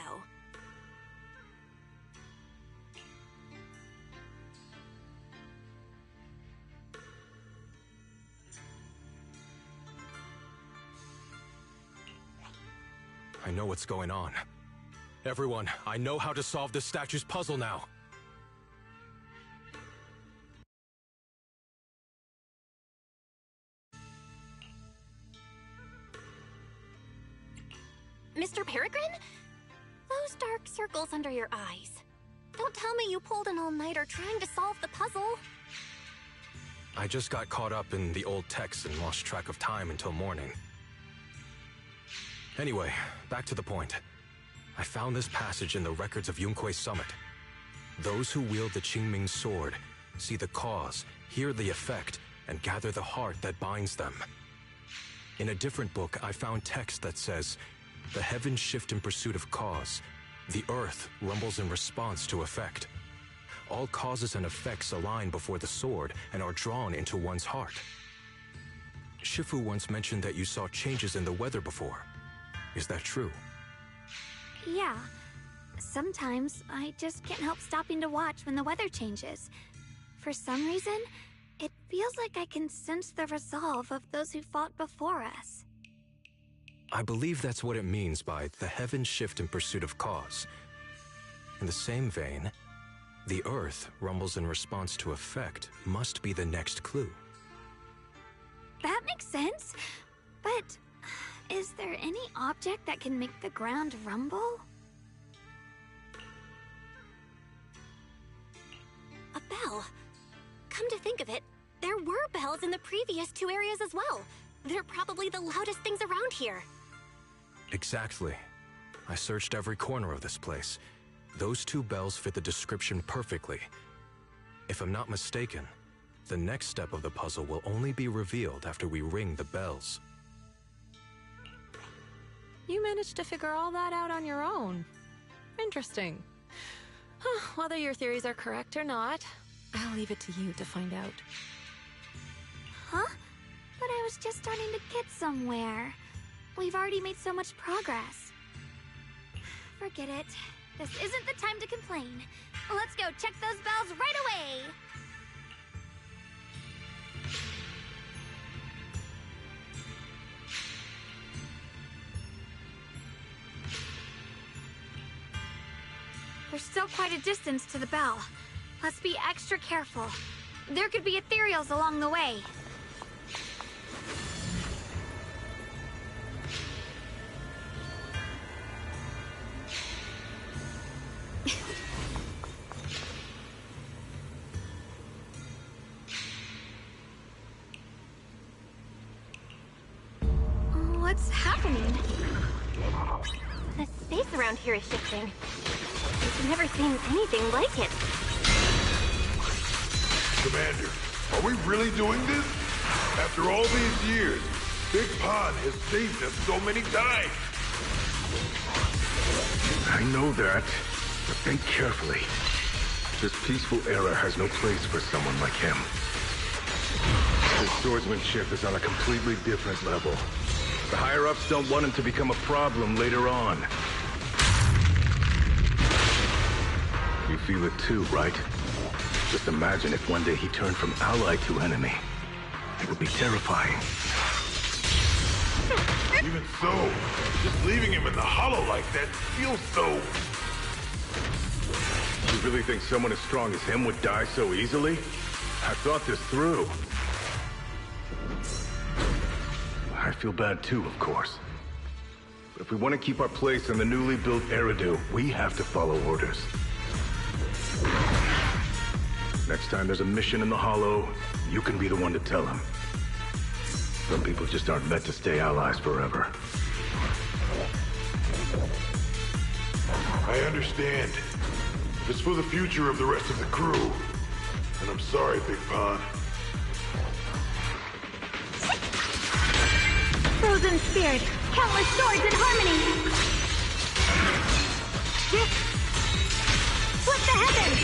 S4: I know what's going on. Everyone, I know how to solve this statue's puzzle now.
S3: Mr. Peregrine? Those dark circles under your eyes. Don't tell me you pulled an all-nighter trying to solve the puzzle.
S4: I just got caught up in the old text and lost track of time until morning. Anyway, back to the point. I found this passage in the records of Yunquei Summit. Those who wield the Qingming sword see the cause, hear the effect, and gather the heart that binds them. In a different book, I found text that says, "The heavens shift in pursuit of cause. The earth rumbles in response to effect. All causes and effects align before the sword and are drawn into one's heart." Shifu once mentioned that you saw changes in the weather before. Is that true?
S2: Yeah. Sometimes I just can't help stopping to watch when the weather changes. For some reason, it feels like I can sense the resolve of those who fought before us.
S4: I believe that's what it means by the heavens shift in pursuit of cause. In the same vein, the earth rumbles in response to effect must be the next clue.
S2: That makes sense. But is there any object that can make the ground rumble?
S3: A bell. Come to think of it, there were bells in the previous two areas as well. They're probably the loudest things around here.
S4: Exactly. I searched every corner of this place. Those two bells fit the description perfectly. If I'm not mistaken, the next step of the puzzle will only be revealed after we ring the bells.
S1: You managed to figure all that out on your own. Interesting. Whether your theories are correct or not, I'll leave it to you to find out.
S2: Huh? But I was just starting to get somewhere. We've already made so much progress. Forget it. This isn't the time to complain. Let's go check those bells right away! There's still quite a distance to the bell. Let's be extra careful. There could be ethereals along the way. What's happening?
S3: The space around here is shifting. I've never seen anything like it.
S5: Commander, are we really doing this? After all these years, Big Pond has saved us so many times.
S8: I know that, but think carefully. This peaceful era has no place for someone like him. His swordsmanship is on a completely different level. The higher-ups don't want him to become a problem later on. You feel it too, right? Just imagine if one day he turned from ally to enemy. It would be terrifying.
S5: Even so, just leaving him in the hollow like that feels so...
S8: You really think someone as strong as him would die so easily? I thought this through. I feel bad too, of course. But if we want to keep our place in the newly built Eridu, we have to follow orders. Next time there's a mission in the Hollow, you can be the one to tell him. Some people just aren't meant to stay allies forever.
S5: I understand. It's for the future of the rest of the crew. And I'm sorry, Big Pond.
S2: Frozen spirit, countless swords in harmony! Split the heavens!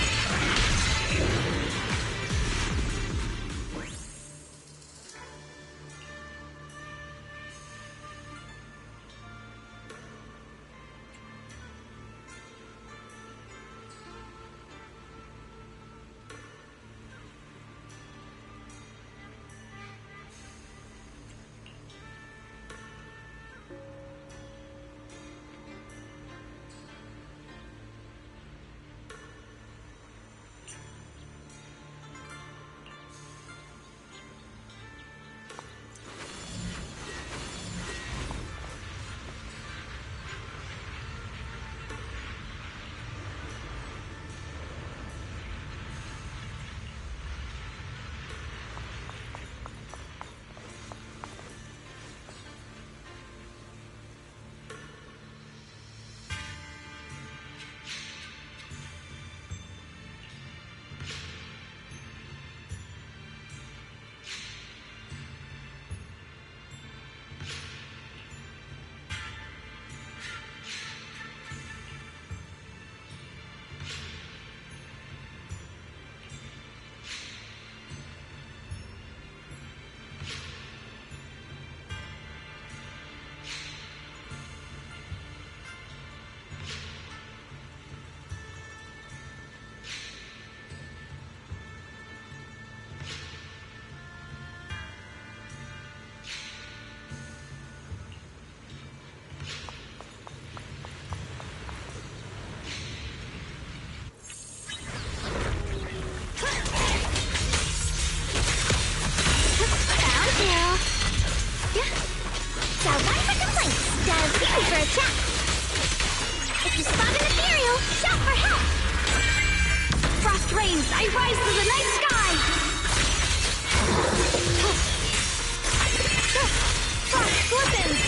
S2: I rise to the night sky! Frost glistens!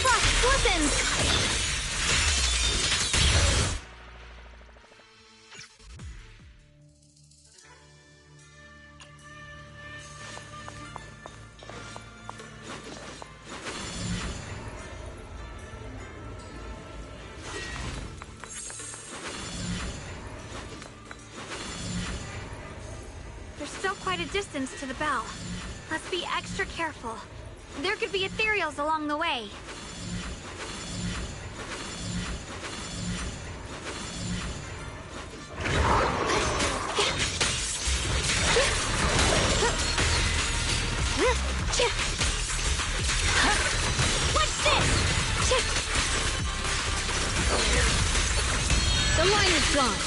S2: Frost glistens! distance to the bell. Let's be extra careful. There could be ethereals along the way.
S6: What's this?
S2: The line is gone.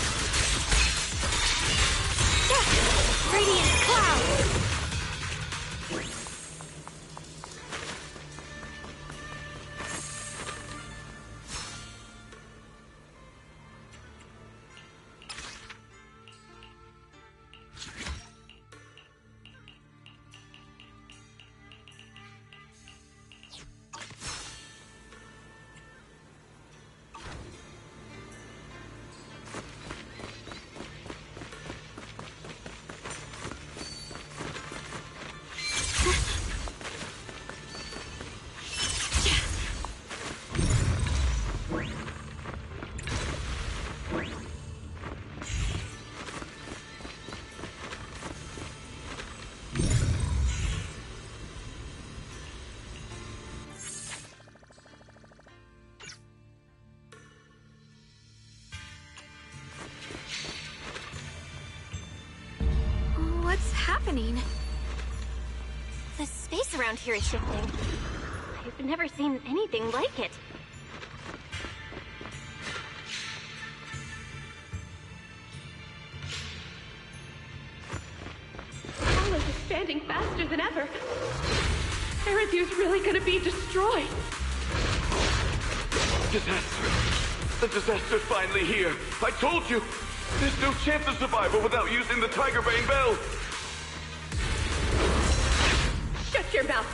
S2: Radiant cloud. What's happening?
S3: The space around here is shifting. I've never seen anything like it.
S7: Hollow is expanding faster than ever. Erethiir's really gonna be destroyed.
S5: Disaster. The disaster's finally here. I told you. There's no chance of survival without using the Tiger Bane Bell.
S7: Shut your mouth.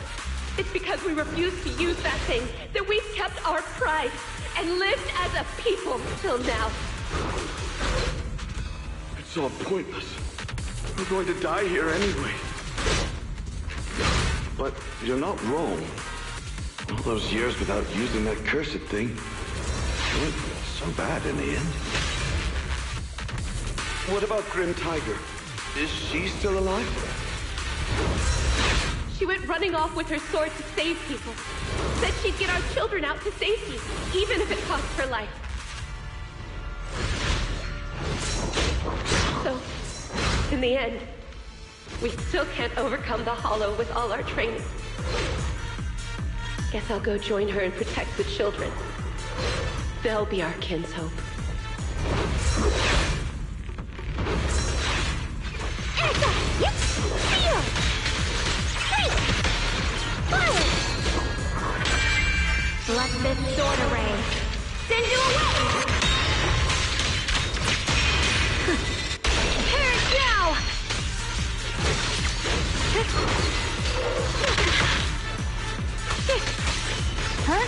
S7: It's because we refused to use that thing that we've kept our pride and lived as a people till now.
S5: It's all pointless. We're going to die here anyway. But you're not wrong. All those years without using that cursed thing weren't so bad in the end. What about Grim Tiger? Is she still alive?
S7: She went running off with her sword to save people. Said she'd get our children out to safety, even if it cost her life. So, in the end, we still can't overcome the Hollow with all our training. Guess I'll go join her and protect the children. They'll be our kinshope.
S2: Let this sword array send you away! Perish now! Huh?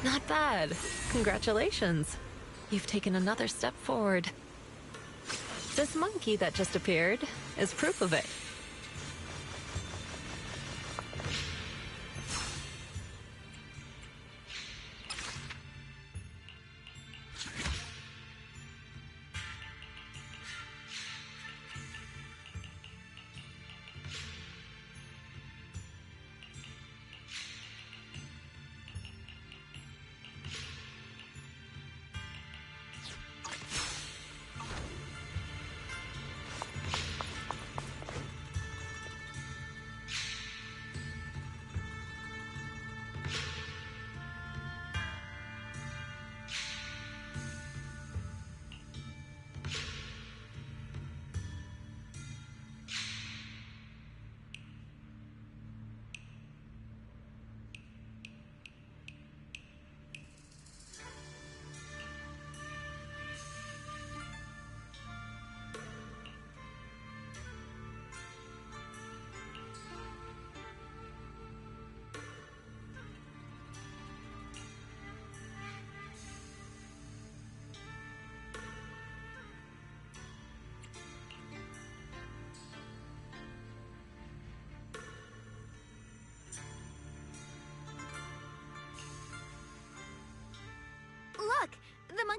S1: Not bad. Congratulations. You've taken another step forward. This monkey that just appeared is proof of it.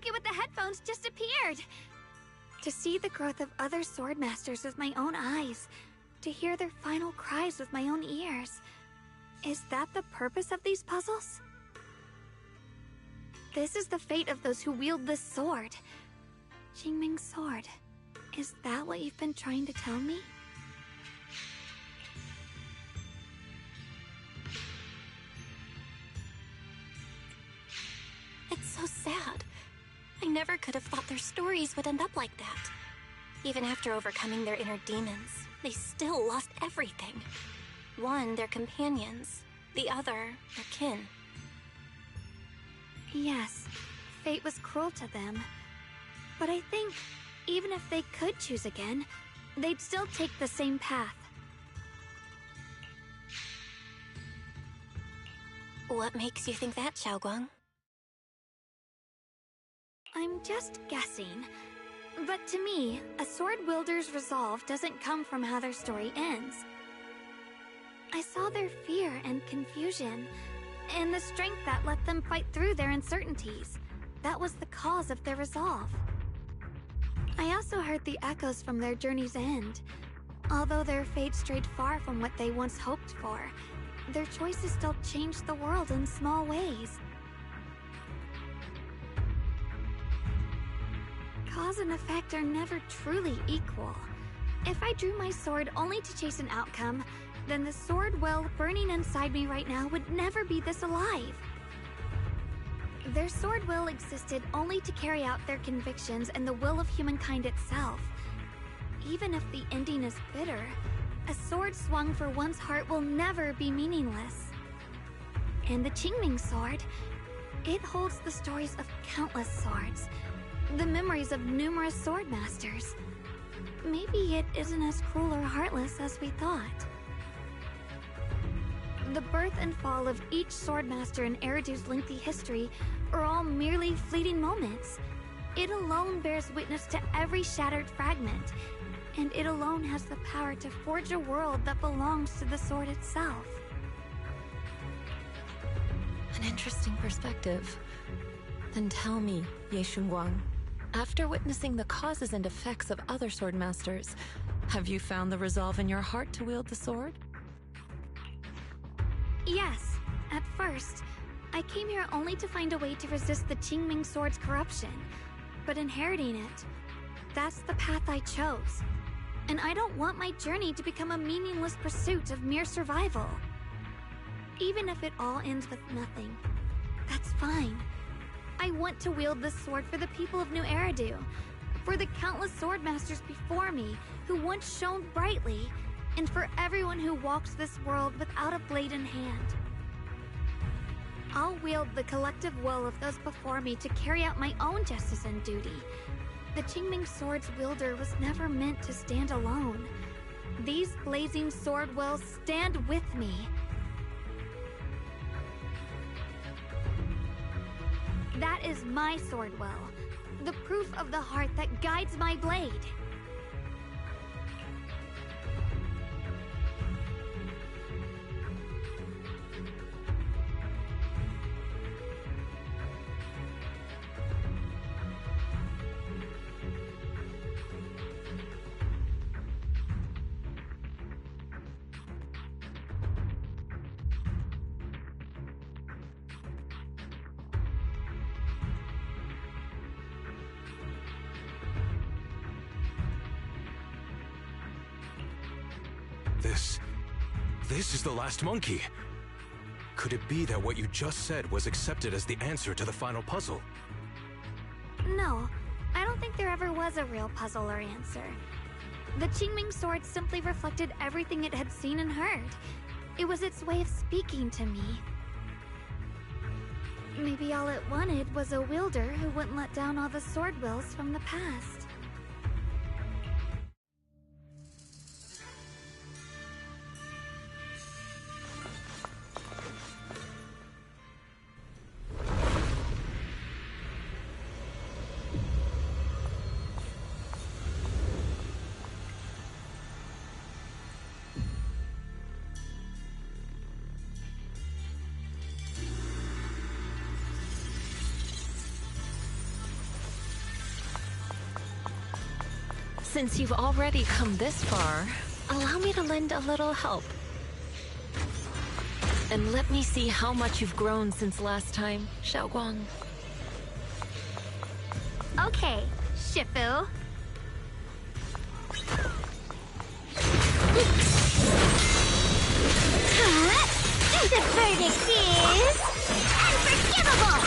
S2: monkey with the headphones just appeared. To see the growth of other sword masters with my own eyes, to hear their final cries with my own ears. Is that the purpose of these puzzles? This is the fate of those who wield this sword. Qingming's sword. Is that what you've been trying to tell me?
S3: It's so sad. I never could have thought their stories would end up like that. Even after overcoming their inner demons, they still lost everything. One, their companions. The other, their kin.
S2: Yes, fate was cruel to them. But I think, even if they could choose again, they'd still take the same path.
S3: What makes you think that, Xiaoguang?
S2: I'm just guessing. But to me, a sword wielder's resolve doesn't come from how their story ends. I saw their fear and confusion, and the strength that let them fight through their uncertainties. That was the cause of their resolve. I also heard the echoes from their journey's end. Although their fate strayed far from what they once hoped for, their choices still changed the world in small ways. Cause and effect are never truly equal. If I drew my sword only to chase an outcome, then the sword well burning inside me right now would never be this alive. Their sword will existed only to carry out their convictions and the will of humankind itself. Even if the ending is bitter, a sword swung for one's heart will never be meaningless. And the Qingming sword, it holds the stories of countless swords, the memories of numerous sword masters. Maybe it isn't as cruel or heartless as we thought. The birth and fall of each swordmaster in Eridu's lengthy history are all merely fleeting moments. It alone bears witness to every shattered fragment, and it alone has the power to forge a world that belongs to the sword itself.
S1: An interesting perspective. Then tell me, Ye Shunguang, after witnessing the causes and effects of other swordmasters, have you found the resolve in your heart to wield the sword?
S2: Yes, at first. I came here only to find a way to resist the Qingming sword's corruption. But inheriting it, that's the path I chose. And I don't want my journey to become a meaningless pursuit of mere survival. Even if it all ends with nothing, that's fine. I want to wield this sword for the people of New Eridu, for the countless swordmasters before me who once shone brightly, and for everyone who walks this world without a blade in hand. I'll wield the collective will of those before me to carry out my own justice and duty. The Qingming sword's wielder was never meant to stand alone. These blazing sword wills stand with me. That is my sword will, the proof of the heart that guides my blade.
S4: This is the last monkey. Could it be that what you just said was accepted as the answer to the final puzzle?
S2: No, I don't think there ever was a real puzzle or answer. The Qingming sword simply reflected everything it had seen and heard. It was its way of speaking to me. Maybe all it wanted was a wielder who wouldn't let down all the sword wills from the past.
S1: Since you've already come this far, allow me to lend a little help. And let me see how much you've grown since last time, Xiaoguang.
S2: Okay, Shifu.
S6: The verdict is... unforgivable!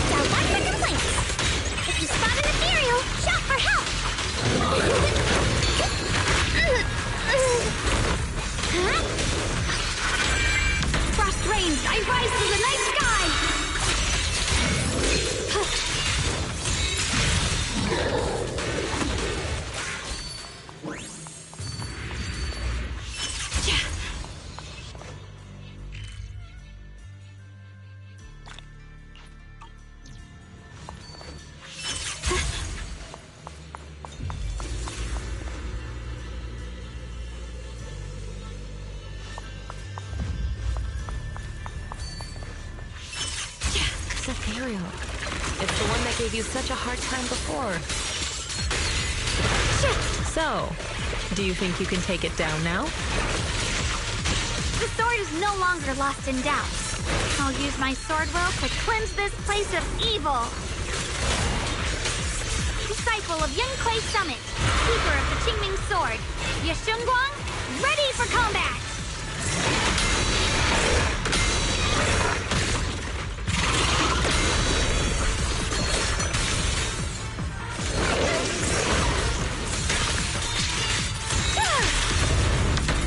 S6: Don't watch for complaints! If you spot an ethereal, shout for help!
S2: Frost rains, I rise to the night sky!
S1: Ethereal. It's the one that gave you such a hard time before. So, do you think you can take it down now?
S2: The sword is no longer lost in doubt. I'll use my sword will to cleanse this place of evil. Disciple of Yunquei Summit, keeper of the Qingming sword, Yashunguang, ready for combat!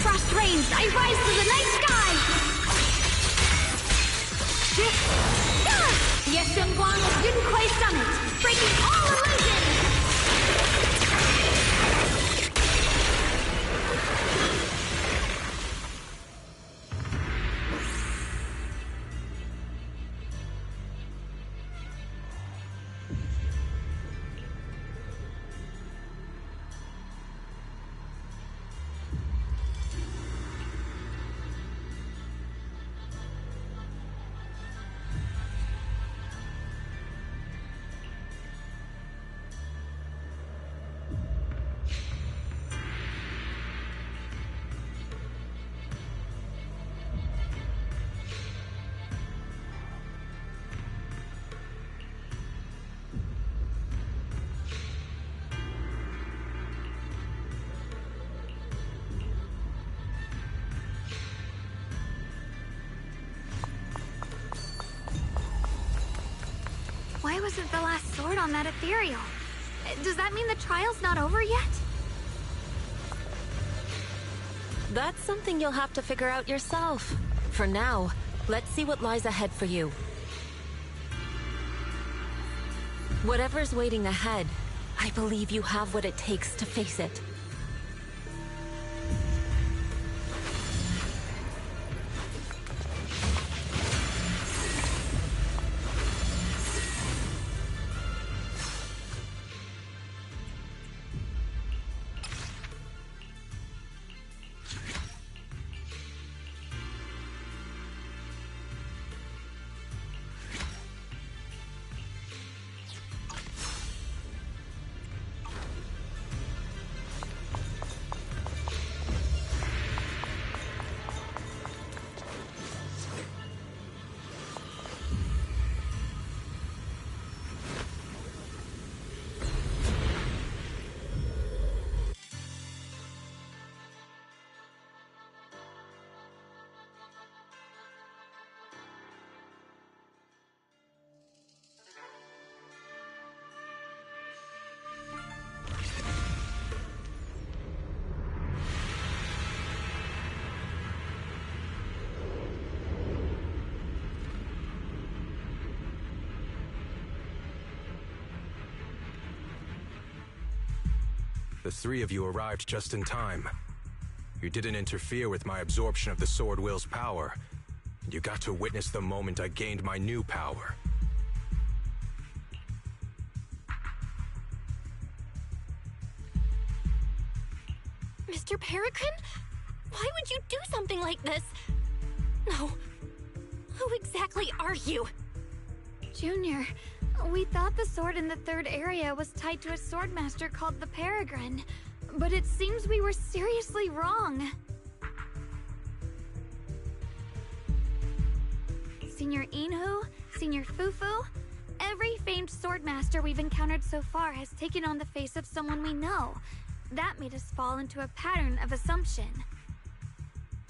S2: Frost rains, I rise to the night sky! Yashunguang of Yunquei Summit, breaking all illusions! Why wasn't the last sword on that ethereal? Does that mean the trial's not over yet?
S1: That's something you'll have to figure out yourself. For now, let's see what lies ahead for you. Whatever's waiting ahead, I believe you have what it takes to face it.
S4: The three of you arrived just in time. You didn't interfere with my absorption of the Sword Will's power, and you got to witness the moment I gained my new power.
S3: Mr. Peregrine? Why would you do something like this? No. Who exactly are you?
S2: Junior, we thought the sword in the third area was tied to a swordmaster called the Peregrine, but it seems we were seriously wrong. Senior Inhu, Senior Fufu, every famed swordmaster we've encountered so far has taken on the face of someone we know. That made us fall into a pattern of assumption.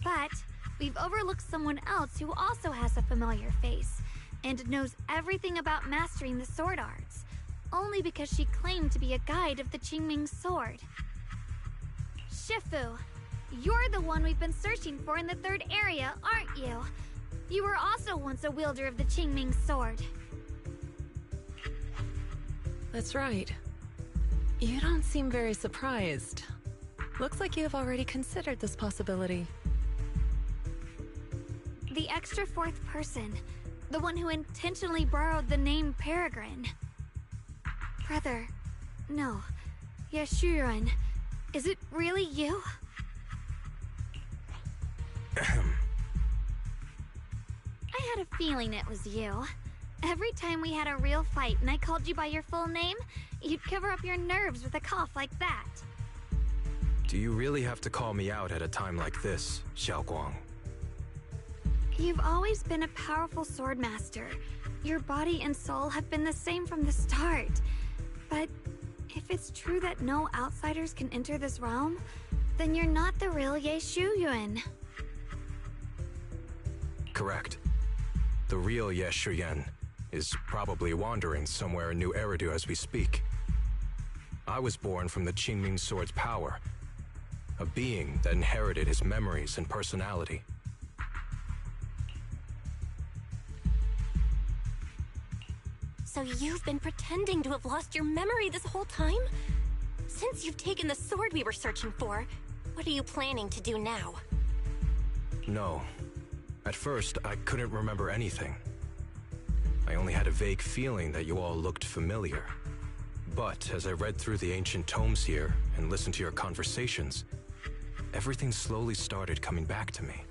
S2: But we've overlooked someone else who also has a familiar face and knows everything about mastering the sword arts, only because she claimed to be a guide of the Qingming sword. Shifu, you're the one we've been searching for in the third area, aren't you? You were also once a wielder of the Qingming sword.
S1: That's right. You don't seem very surprised. Looks like you have already considered this possibility.
S2: The extra fourth person, the one who intentionally borrowed the name Peregrine. Brother, no, Yashuren, is it really you? I had a feeling it was you. Every time we had a real fight and I called you by your full name, you'd cover up your nerves with a cough like that.
S4: Do you really have to call me out at a time like this, Xiaoguang?
S2: You've always been a powerful swordmaster. Your body and soul have been the same from the start. But if it's true that no outsiders can enter this realm, then you're not the real Ye Shuyuan.
S4: Correct. The real Ye Shuyan is probably wandering somewhere in New Eridu as we speak. I was born from the Qingming sword's power, a being that inherited his memories and personality.
S3: So you've been pretending to have lost your memory this whole time? Since you've taken the sword we were searching for, what are you planning to do now?
S4: No. At first, I couldn't remember anything. I only had a vague feeling that you all looked familiar. But as I read through the ancient tomes here and listened to your conversations, everything slowly started coming back to me.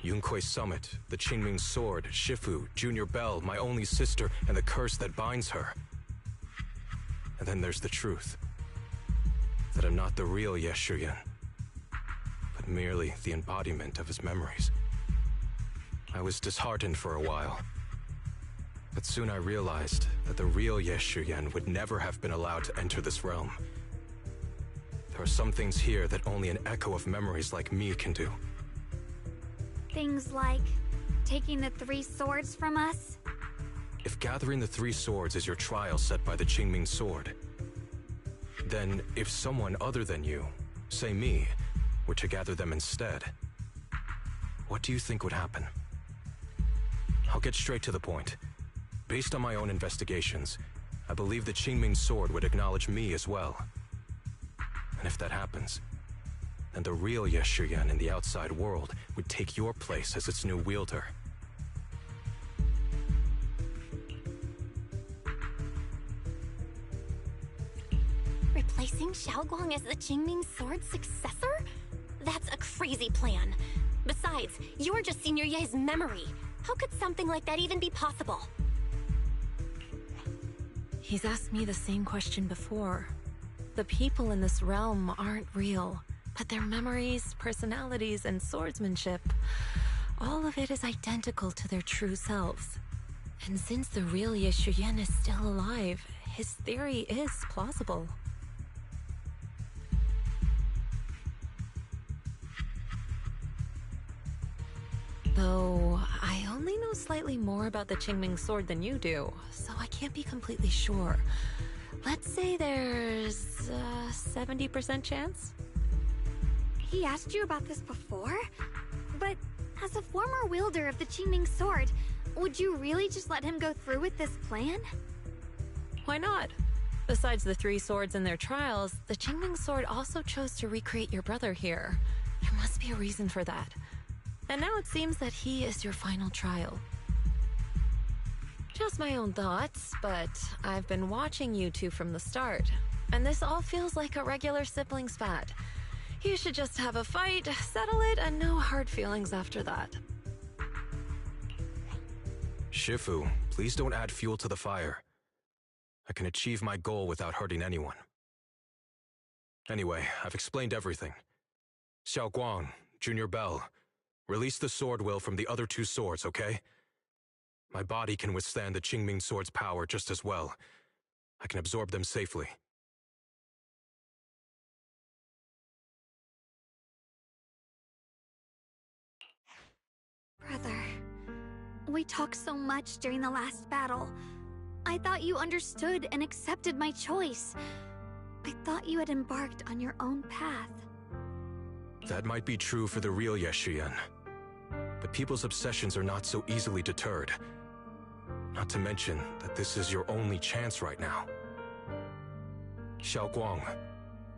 S4: Yunkuei Summit, the Qingming sword, Shifu, Junior Bell, my only sister, and the curse that binds her. And then there's the truth. That I'm not the real Ye Shuyan, but merely the embodiment of his memories. I was disheartened for a while. But soon I realized that the real Ye Shuyan would never have been allowed to enter this realm. There are some things here that only an echo of memories like me can do.
S2: Things like taking the 3 swords from us?
S4: If gathering the 3 swords is your trial set by the Qingming sword, then if someone other than you, say me, were to gather them instead, what do you think would happen? I'll get straight to the point. Based on my own investigations, I believe the Qingming sword would acknowledge me as well. And if that happens, then the real Ye Shuyan in the outside world would take your place as its new wielder.
S3: Replacing Xiaoguang as the Qingming sword's successor? That's a crazy plan. Besides, you're just Senior Ye's memory. How could something like that even be possible?
S1: He's asked me the same question before. The people in this realm aren't real, but their memories, personalities, and swordsmanship, all of it is identical to their true selves. And since the real Ye Shuyan is still alive, his theory is plausible. Though, I only know slightly more about the Qingming sword than you do, so I can't be completely sure. Let's say there's a 70% chance?
S2: He asked you about this before? But as a former wielder of the Qingming sword, would you really just let him go through with this plan?
S1: Why not? Besides the 3 swords in their trials, the Qingming sword also chose to recreate your brother here. There must be a reason for that. And now it seems that he is your final trial. Just my own thoughts, but I've been watching you two from the start, and this all feels like a regular sibling spat. You should just have a fight, settle it, and no hard feelings after that.
S4: Shifu, Please don't add fuel to the fire. I can achieve my goal without hurting anyone. Anyway, I've explained everything. Xiao Guang, Junior Bell, release the sword will from the other two swords, okay? My body can withstand the Qingming sword's power just as well. I can absorb them safely.
S2: Brother, we talked so much during the last battle. I thought you understood and accepted my choice. I thought you had embarked on your own path.
S4: That might be true for the real Yeshiyan. But people's obsessions are not so easily deterred. Not to mention that this is your only chance right now. Xiao Guang,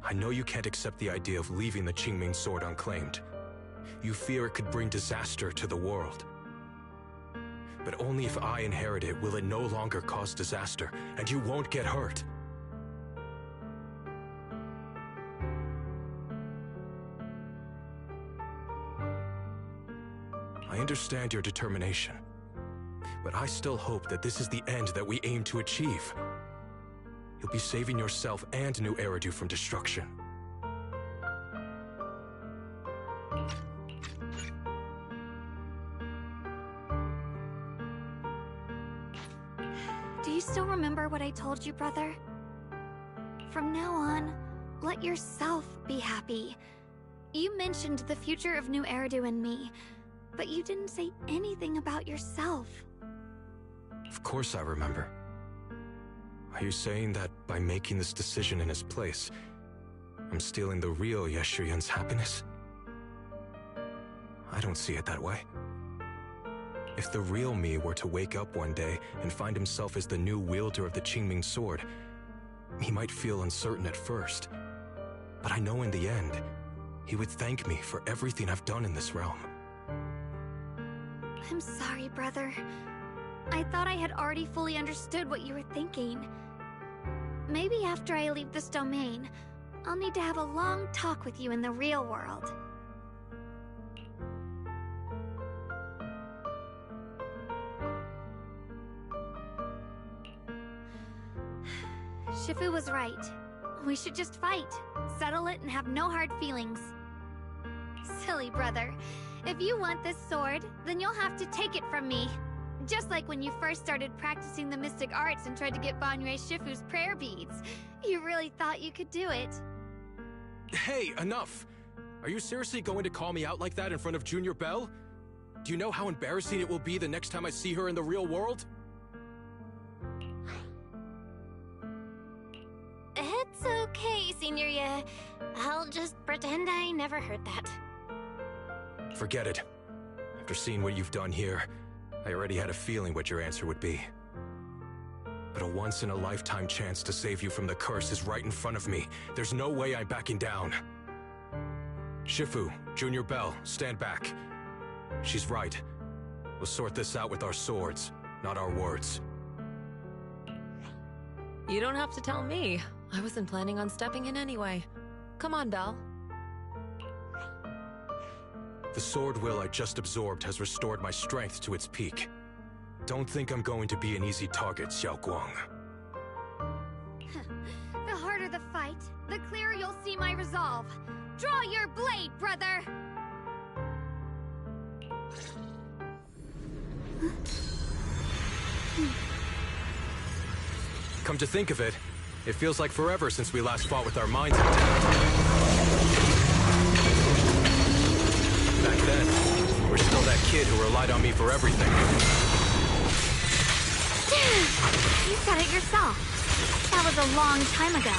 S4: I know you can't accept the idea of leaving the Qingming sword unclaimed. You fear it could bring disaster to the world. But only if I inherit it will it no longer cause disaster, and you won't get hurt. I understand your determination, but I still hope that this is the end that we aim to achieve. You'll be saving yourself and New Eridu from destruction.
S2: Do you still remember what I told you, brother? From now on, let yourself be happy. You mentioned the future of New Eridu and me, but you didn't say anything about yourself.
S4: Of course I remember. Are you saying that by making this decision in his place, I'm stealing the real Yeshuyan's happiness? I don't see it that way. If the real me were to wake up one day and find himself as the new wielder of the Qingming sword, he might feel uncertain at first. But I know in the end, he would thank me for everything I've done in this realm.
S2: I'm sorry, brother. I thought I had already fully understood what you were thinking. Maybe after I leave this domain, I'll need to have a long talk with you in the real world. Shifu was right. We should just fight, settle it, and have no hard feelings. Silly brother. If you want this sword, then you'll have to take it from me. Just like when you first started practicing the mystic arts and tried to get Banrei Shifu's prayer beads. You really thought you could do it.
S4: Hey, enough! Are you seriously going to call me out like that in front of Junior Bell? Do you know how embarrassing it will be the next time I see her in the real world?
S3: It's okay, Signoria. I'll just pretend I never heard that.
S4: Forget it. After seeing what you've done here, I already had a feeling what your answer would be. But a once-in-a-lifetime chance to save you from the curse is right in front of me. There's no way I'm backing down. Shifu, Junior Bell, stand back. She's right. We'll sort this out with our swords, not our words.
S1: You don't have to tell me. I wasn't planning on stepping in anyway. Come on, Belle.
S4: The sword will I just absorbed has restored my strength to its peak. Don't think I'm going to be an easy target, Xiao Guang.
S2: The harder the fight, the clearer you'll see my resolve. Draw your blade, brother!
S4: Come to think of it, it feels like forever since we last fought with our minds intact. Back then, you were still that kid who relied on me for everything.
S2: You said it yourself. That was a long time ago.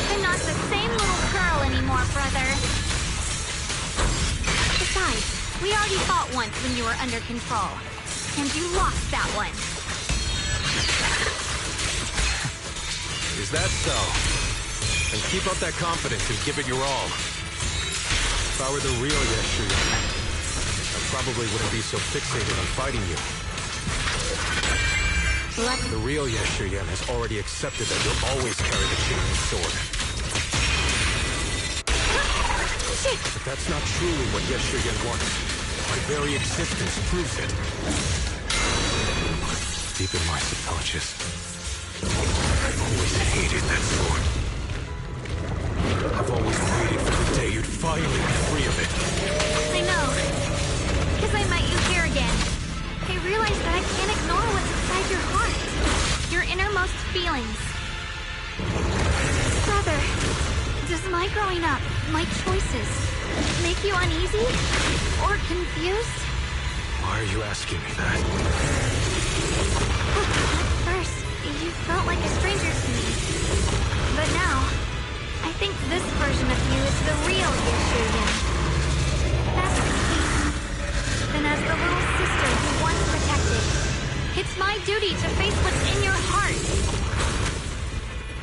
S2: You're not the same little girl anymore, brother. Besides, we already fought once when you were under control. And you lost that one.
S4: Is that so? Then keep up that confidence and give it your all. If I were the real Yeshuyan, I probably wouldn't be so fixated on fighting you. The real Yeshuyan has already accepted that you'll always carry the Qingming sword. But that's not truly what Yeshuyan wants. My very existence proves it. deep in my subconscious, I've always hated that sword. I've always waited for the day you'd finally be free of it.
S2: I know. Because I met you here again. I realized that I can't ignore what's inside your heart. Your innermost feelings. Brother, does my growing up, my choices, make you uneasy? Or confused?
S4: Why are you asking me that?
S2: First, you felt like a stranger to me. But now, I think this version of you is the real Yeshuryan. That's the case. Then as the little sister you once protected, it's my duty to face what's in your heart.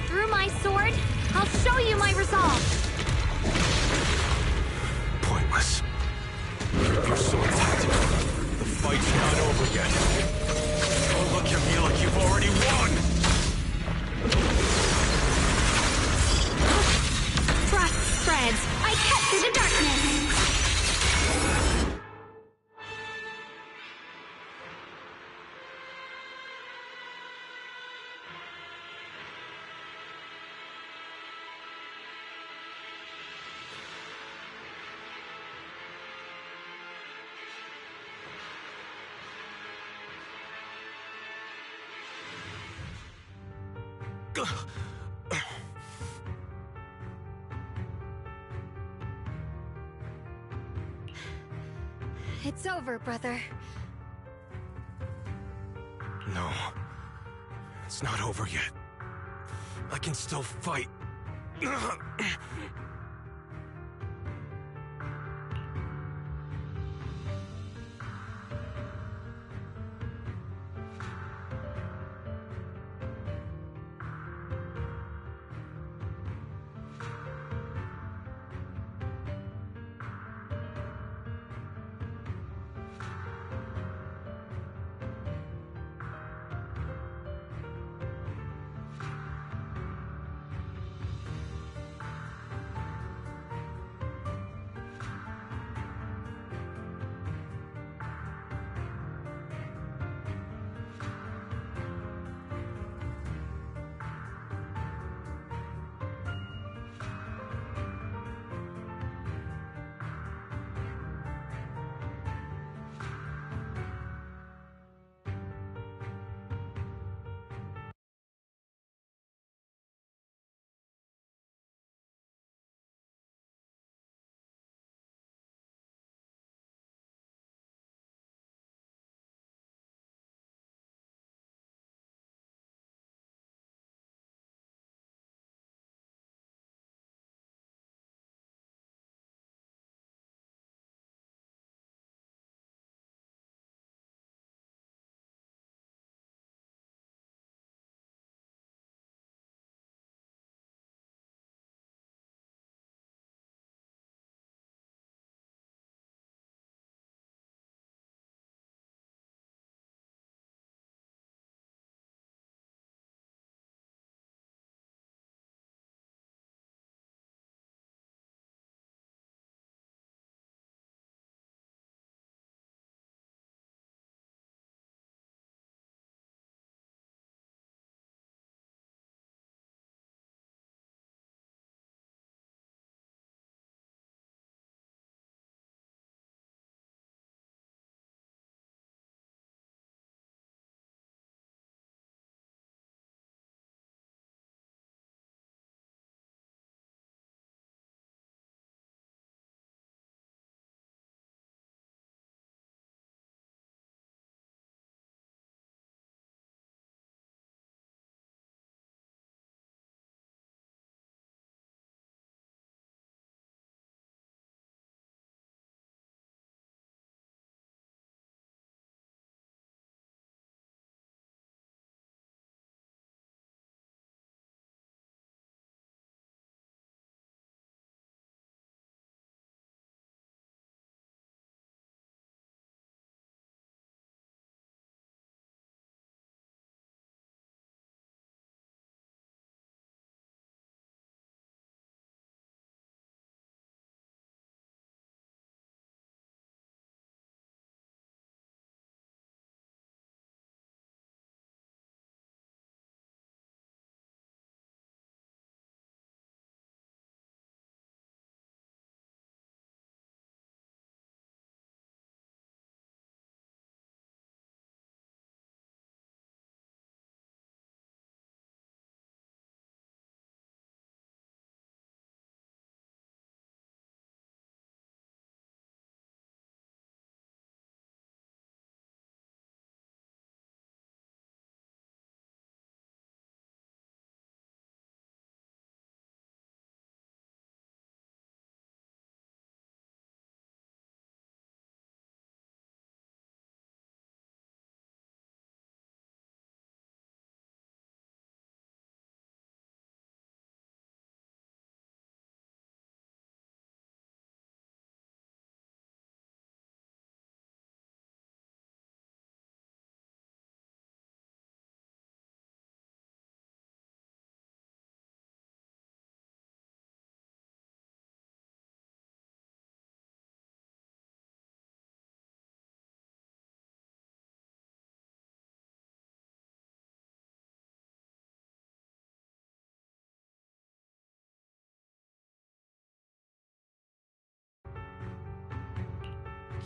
S2: Through my sword, I'll show you my resolve.
S4: Pointless. Your sword's tactical. The fight's not over yet. Don't look at me like you've already won!
S2: Frost spreads. I cut through the darkness. It's over, brother.
S4: No. It's not over yet. I can still fight.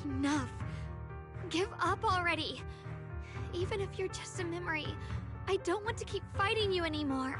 S2: Enough. Give up already. Even if you're just a memory, I don't want to keep fighting you anymore.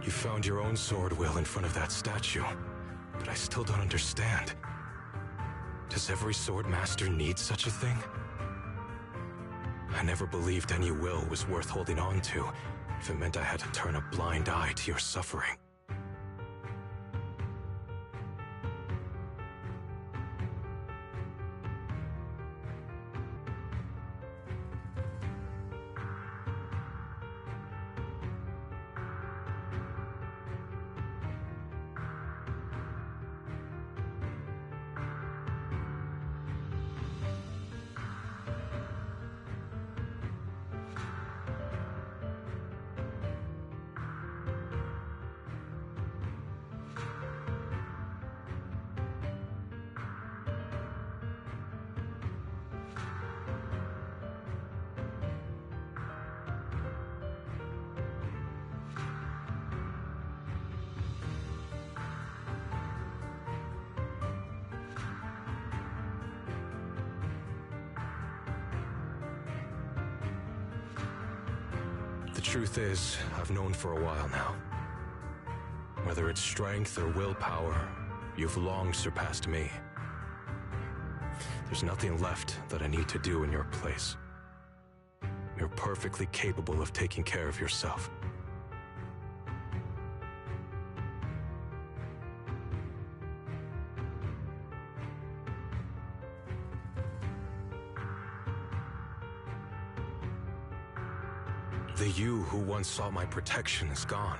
S4: You found your own sword, Will, in front of that statue. But I still don't understand. Does every sword master need such a thing? I never believed any will was worth holding on to, if it meant I had to turn a blind eye to your suffering. The truth is, I've known for a while now. Whether it's strength or willpower, you've long surpassed me. There's nothing left that I need to do in your place. You're perfectly capable of taking care of yourself. The you who once sought my protection is gone.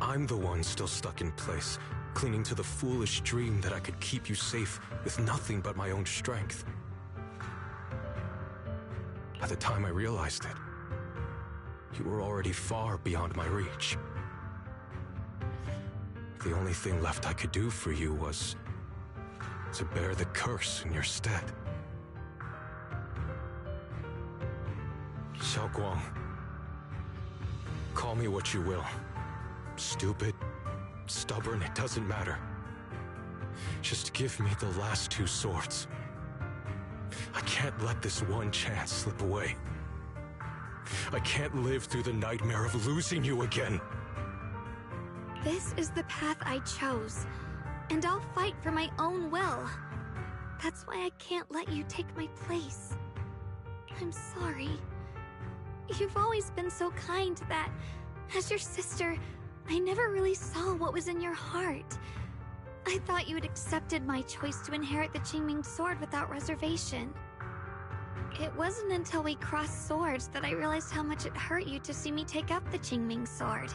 S4: I'm the one still stuck in place, clinging to the foolish dream that I could keep you safe with nothing but my own strength. By the time I realized it, you were already far beyond my reach. The only thing left I could do for you was to bear the curse in your stead. Xiaoguang, call me what you will. Stupid, stubborn, it doesn't matter. Just give me the last two swords. I can't let this one chance slip away. I can't live through the nightmare of losing you again.
S2: This is the path I chose, and I'll fight for my own will. That's why I can't let you take my place. I'm sorry. You've always been so kind that, as your sister, I never really saw what was in your heart. I thought you had accepted my choice to inherit the Qingming sword without reservation. It wasn't until we crossed swords that I realized how much it hurt you to see me take up the Qingming sword.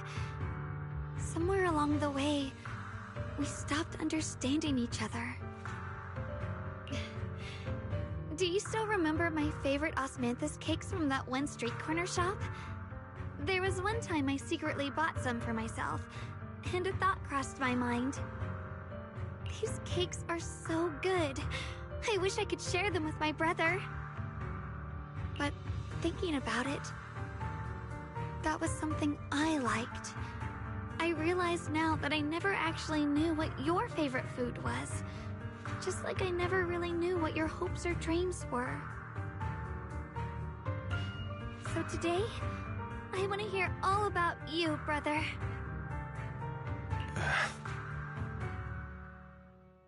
S2: Somewhere along the way, we stopped understanding each other. Do you still remember my favorite osmanthus cakes from that one street corner shop? There was one time I secretly bought some for myself, and a thought crossed my mind. These cakes are so good. I wish I could share them with my brother. But thinking about it, that was something I liked. I realize now that I never actually knew what your favorite food was. Just like I never really knew what your hopes or dreams were. So today, I want to hear all about you, brother.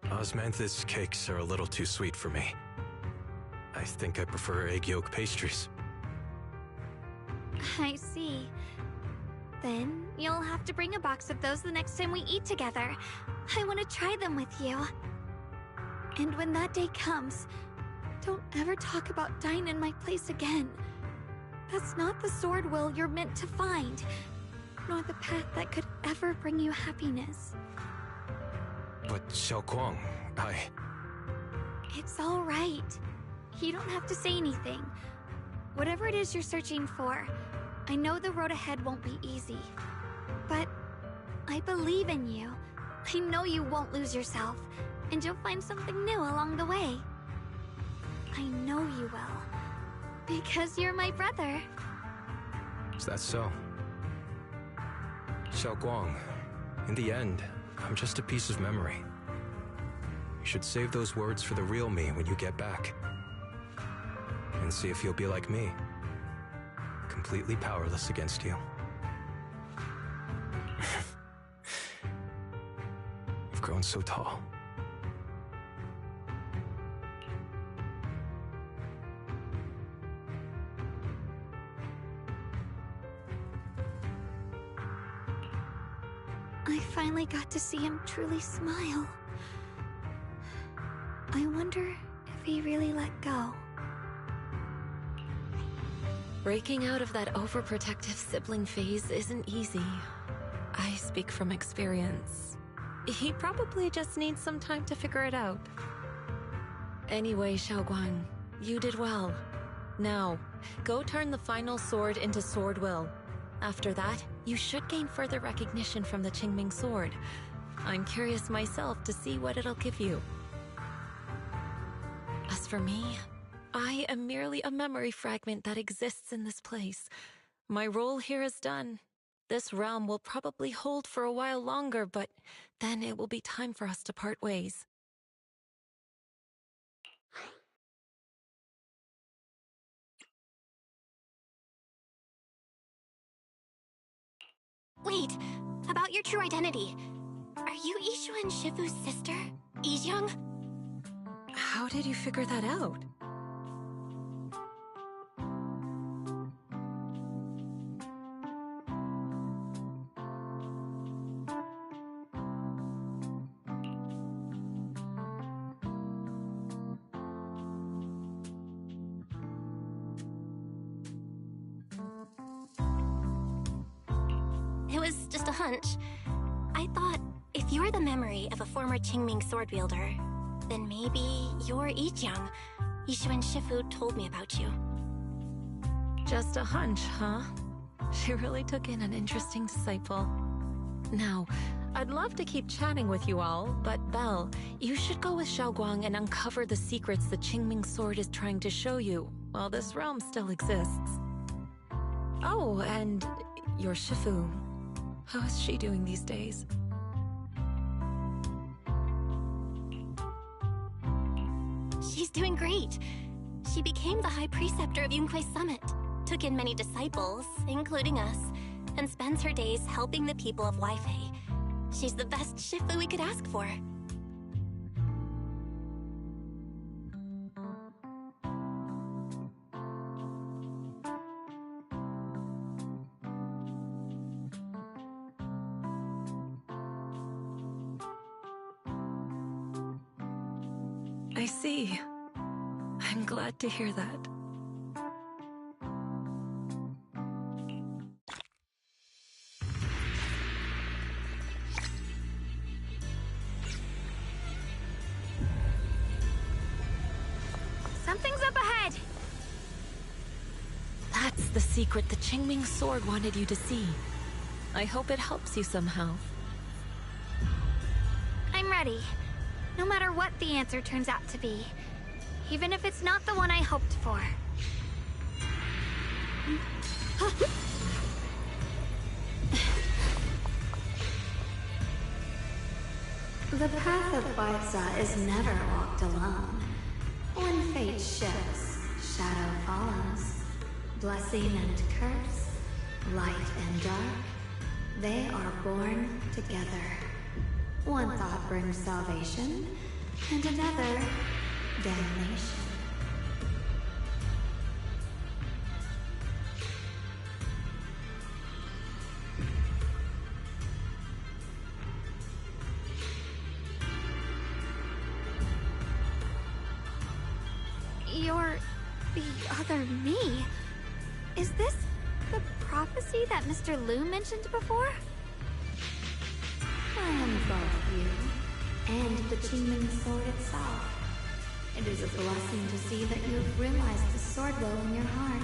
S4: Osmanthus cakes are a little too sweet for me. I think I prefer egg yolk pastries.
S2: I see. Then you'll have to bring a box of those the next time we eat together. I want to try them with you. And when that day comes, don't ever talk about dying in my place again. That's not the sword will you're meant to find, nor the path that could ever bring you happiness.
S4: But Xiaoguang,
S2: It's all right. You don't have to say anything. Whatever it is you're searching for, I know the road ahead won't be easy. But I believe in you. I know you won't lose yourself, and you'll find something new along the way. I know you will. Because you're my brother.
S4: Is that so? Xiaoguang, in the end, I'm just a piece of memory. You should save those words for the real me when you get back. And see if you'll be like me. Completely powerless against you. You've grown so tall.
S2: I finally got to see him truly smile. I wonder if he really let go.
S1: Breaking out of that overprotective sibling phase isn't easy. I speak from experience. He probably just needs some time to figure it out. Anyway, Xiaoguang, you did well. Now, go turn the final sword into sword will. After that, you should gain further recognition from the Qingming sword. I'm curious myself to see what it'll give you. As for me, I am merely a memory fragment that exists in this place. My role here is done. This realm will probably hold for a while longer, but then it will be time for us to part ways.
S3: Wait, about your true identity. Are you Ishu and Shifu's sister, Ijeong?
S1: How did you figure that out?
S3: It was just a hunch. I thought, if you're the memory of a former Qingming sword wielder, then maybe you're Ijeong. Ishu and Shifu told me about you.
S1: Just a hunch, huh? She really took in an interesting disciple. Now, I'd love to keep chatting with you all, but Belle, you should go with Xiaoguang and uncover the secrets the Qingming sword is trying to show you, while this realm still exists. Oh, and your Shifu. How is she doing these days?
S3: She's doing great. She became the High Preceptor of Yunque's Summit, took in many disciples, including us, and spends her days helping the people of Weifei. She's the best Shifu we could ask for.
S1: I see. I'm glad to hear that. the secret the Qingming sword wanted you to see. I hope it helps you somehow.
S2: I'm ready. No matter what the answer turns out to be. Even if it's not the one I hoped for.
S9: The path of Barza is never walked alone. When fate shifts, shadow follows. Blessing and curse, light and dark, they are born together. One thought brings salvation, and another, damnation.
S2: You're the other me. Is this the prophecy that Mr. Liu mentioned before?
S9: I am both you and the Qingming sword itself. It is a blessing to see that you have realized the sword will in your heart.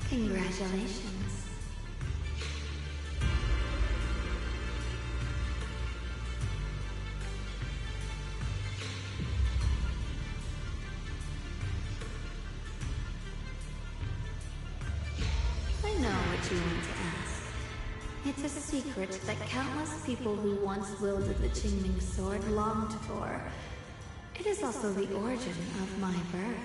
S9: Congratulations. I know what you want to ask. It's a secret that countless people who once wielded the Qingming sword longed for. It is also the origin of my birth.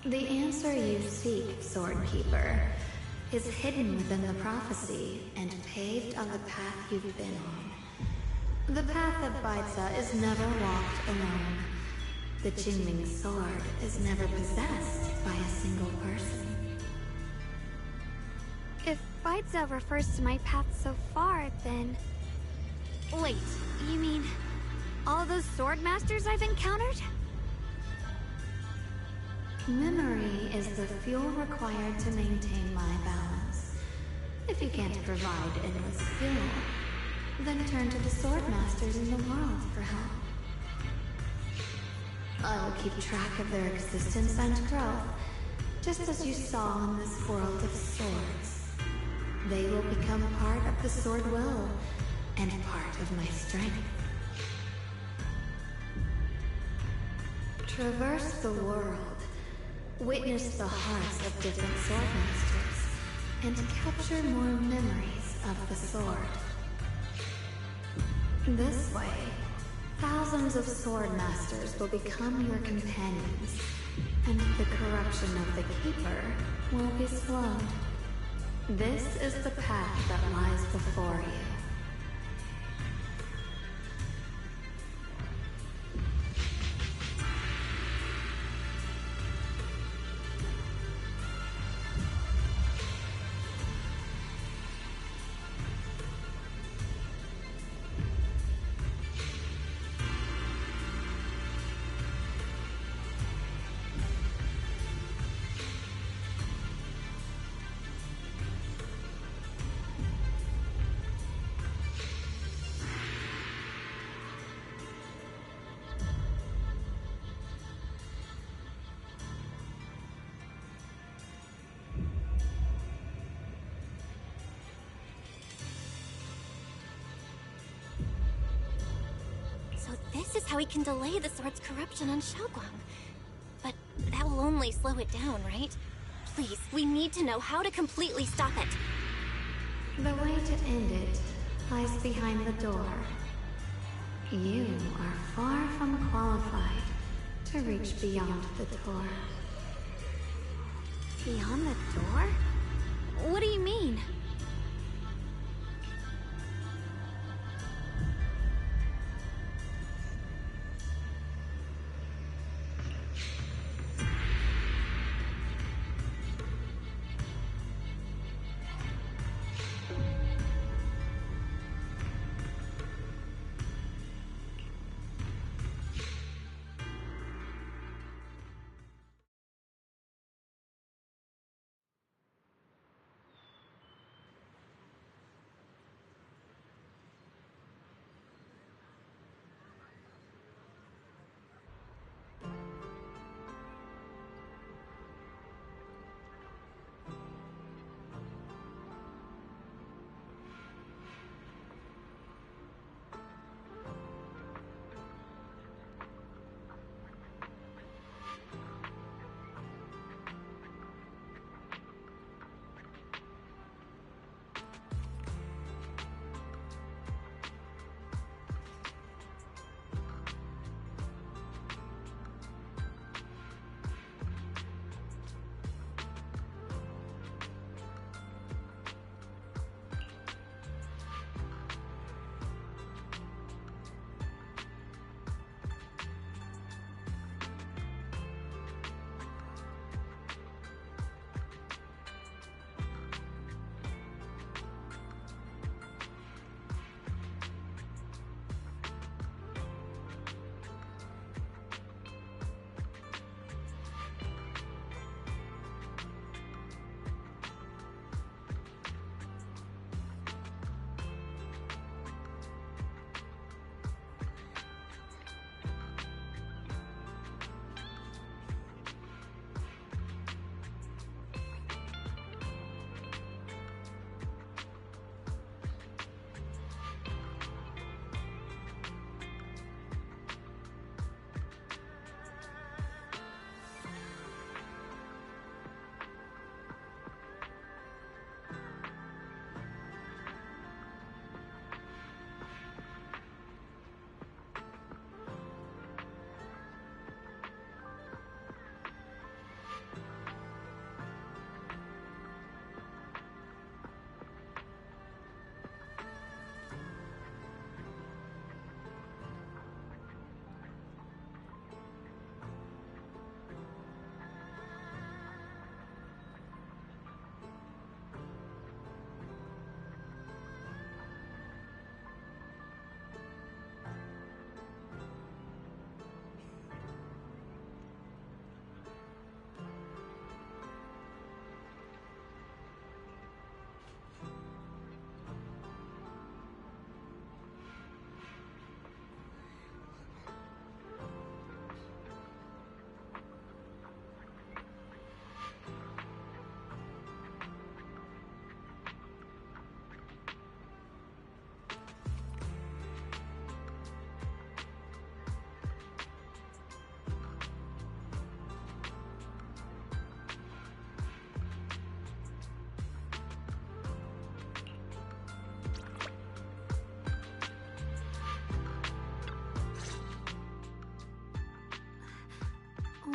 S9: The answer you seek, Swordkeeper, is hidden within the prophecy and paved on the path you've been on. The path of Baitza is never walked alone. The Qingming sword is never possessed by a single person.
S2: If Baitza refers to my path so far, then... Wait, you mean all those sword masters I've encountered?
S9: Memory is the fuel required to maintain my balance. If you can't provide endless fuel, then turn to the sword masters in the world for help. I will keep track of their existence and growth, just as you saw in this world of swords. They will become part of the sword will, and part of my strength. Traverse the world, witness the hearts of different sword masters, and capture more memories of the sword. This way, thousands of sword masters will become your companions, and the corruption of the Keeper will be slowed. This is the path that lies before you.
S3: This is how we can delay the sword's corruption on Xiaoguang. But that will only slow it down, right? Please, we need to know how to completely stop it.
S9: The way to end it lies behind the door. You are far from qualified to reach beyond the door.
S2: Beyond the door? What do you mean?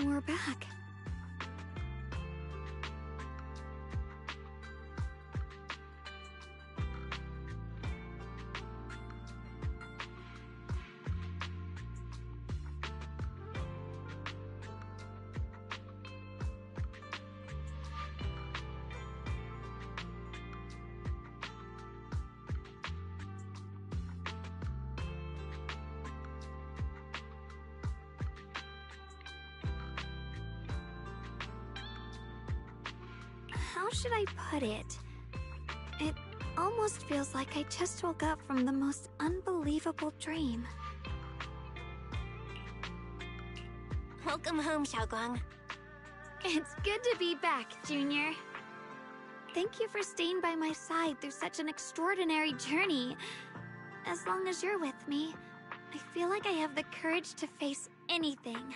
S2: We're back. How should I put it? It almost feels like I just woke up from the most unbelievable dream.
S3: Welcome home, Xiaoguang.
S2: It's good to be back, Junior. Thank you for staying by my side through such an extraordinary journey. As long as you're with me, I feel like I have the courage to face anything.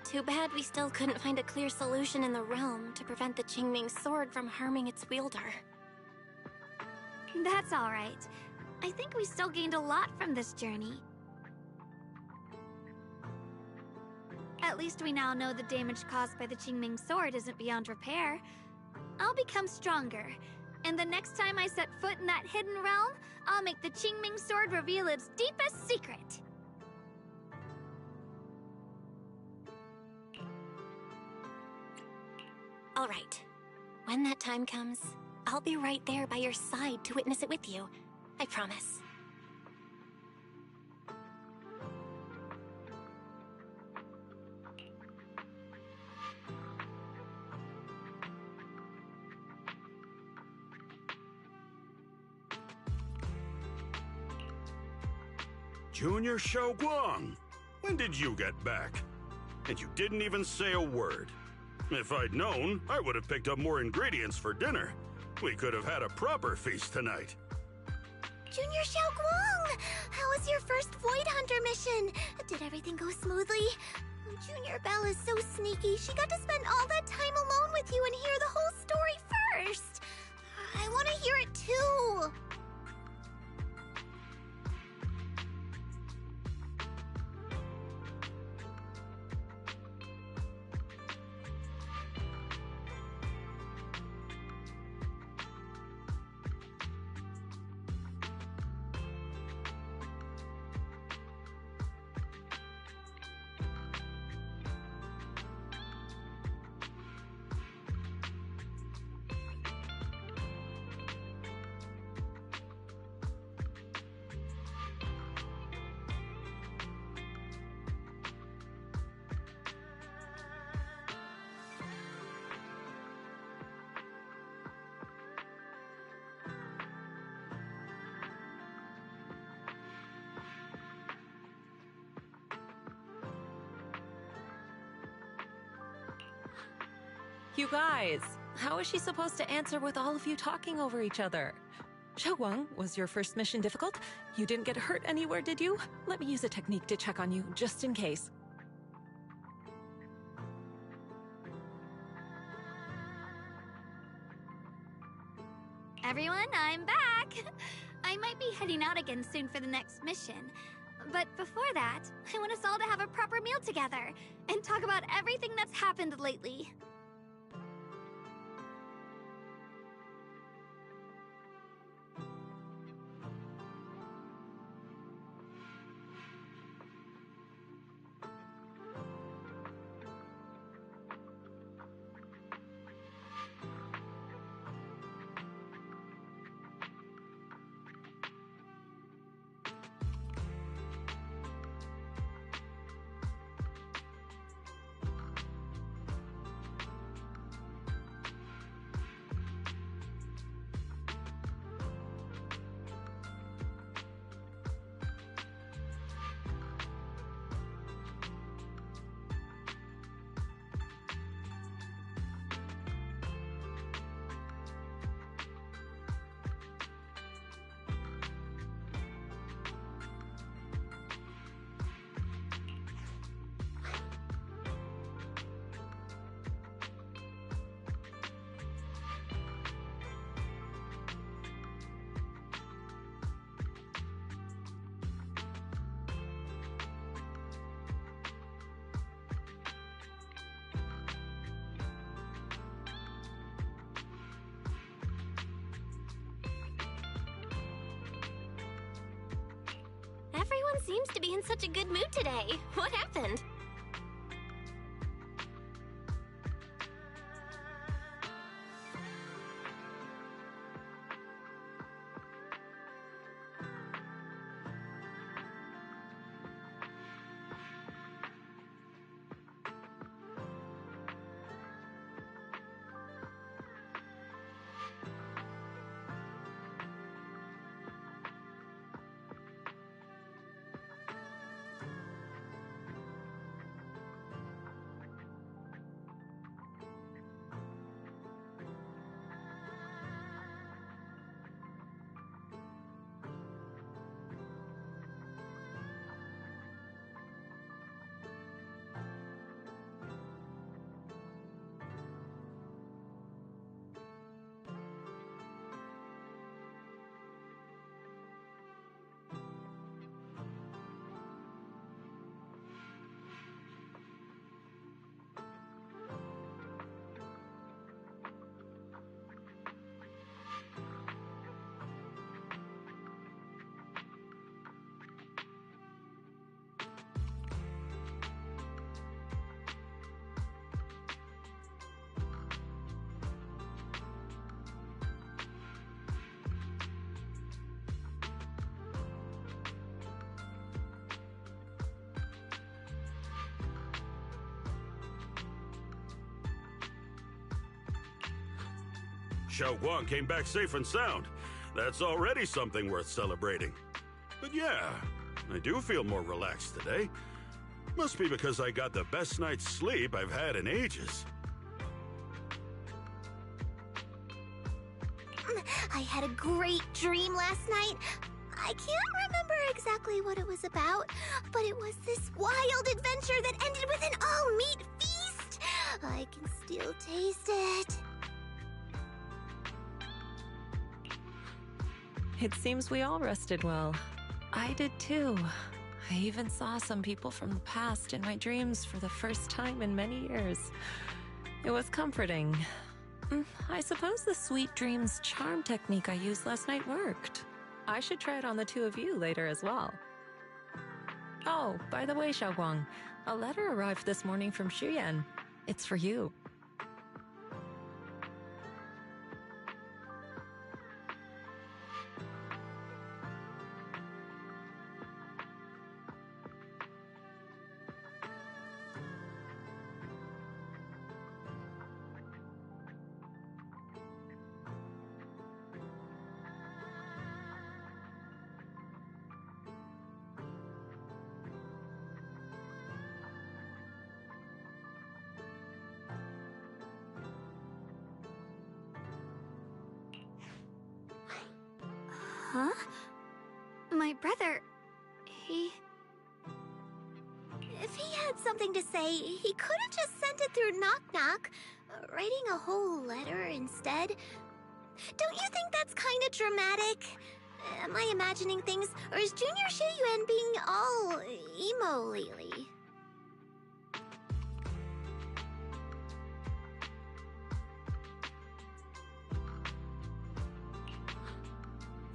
S3: Too bad we still couldn't find a clear solution in the realm to prevent the Qingming sword from harming its wielder.
S2: That's alright. I think we still gained a lot from this journey. At least we now know the damage caused by the Qingming sword isn't beyond repair. I'll become stronger, and the next time I set foot in that hidden realm, I'll make the Qingming sword reveal its deepest secret.
S3: All right. When that time comes, I'll be right there by your side to witness it with you. I promise.
S10: Junior Xiaoguang, when did you get back? And you didn't even say a word. If I'd known, I would have picked up more ingredients for dinner. We could have had a proper feast tonight.
S6: Junior Xiaoguang! How was your first Void Hunter mission? Did everything go smoothly? Junior Belle is so sneaky. She got to spend all that time alone with you and hear the whole story first. I want to hear it too.
S1: You guys, how is she supposed to answer with all of you talking over each other? Xiaoguang, was your first mission difficult? You didn't get hurt anywhere, did you? Let me use a technique to check on you, just in case.
S2: Everyone, I'm back! I might be heading out again soon for the next mission. But before that, I want us all to have a proper meal together and talk about everything that's happened lately.
S3: Everyone seems to be in such a good mood today. What happened?
S10: Xiao Guang came back safe and sound. That's already something worth celebrating. But yeah, I do feel more relaxed today. Must be because I got the best night's sleep I've had in ages.
S6: I had a great dream last night. I can't remember exactly what it was about, but it was this wild adventure that ended with an all-meat feast. I can still taste it.
S1: It seems we all rested well. I did too. I even saw some people from the past in my dreams for the first time in many years. It was comforting. I suppose the sweet dreams charm technique I used last night worked. I should try it on the two of you later as well. Oh, by the way, Xiaoguang, a letter arrived this morning from Xuyan. It's for you.
S2: Huh? My brother... he...
S6: If he had something to say, he could have just sent it through Knock Knock, writing a whole letter instead. Don't you think that's kind of dramatic? Am I imagining things, or is Junior Shiyuan being all emo lately?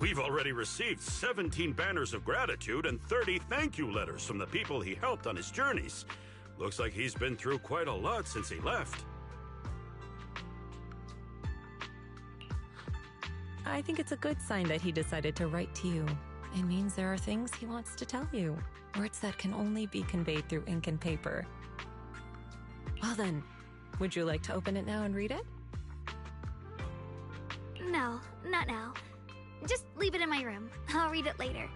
S10: We've already received 17 banners of gratitude and 30 thank you letters from the people he helped on his journeys. Looks like he's been through quite a lot since he left.
S1: I think it's a good sign that he decided to write to you. It means there are things he wants to tell you. Words that can only be conveyed through ink and paper. Well then, would you like to open it now and read it?
S2: No, not now. Just leave it in my room. I'll read it later.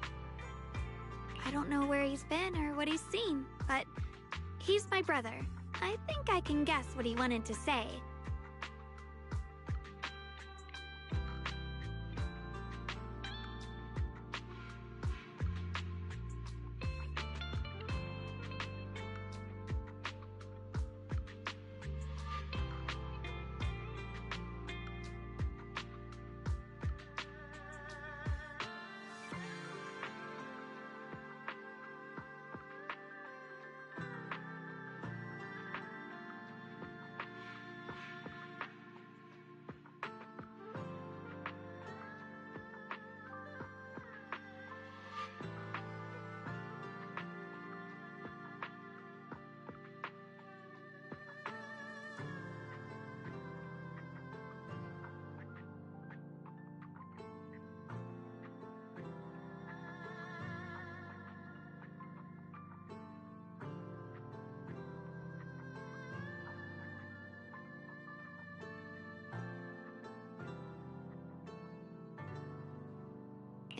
S2: I don't know where he's been or what he's seen, but he's my brother. I think I can guess what he wanted to say.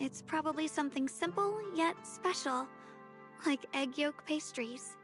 S2: It's probably something simple, yet special, like egg yolk pastries.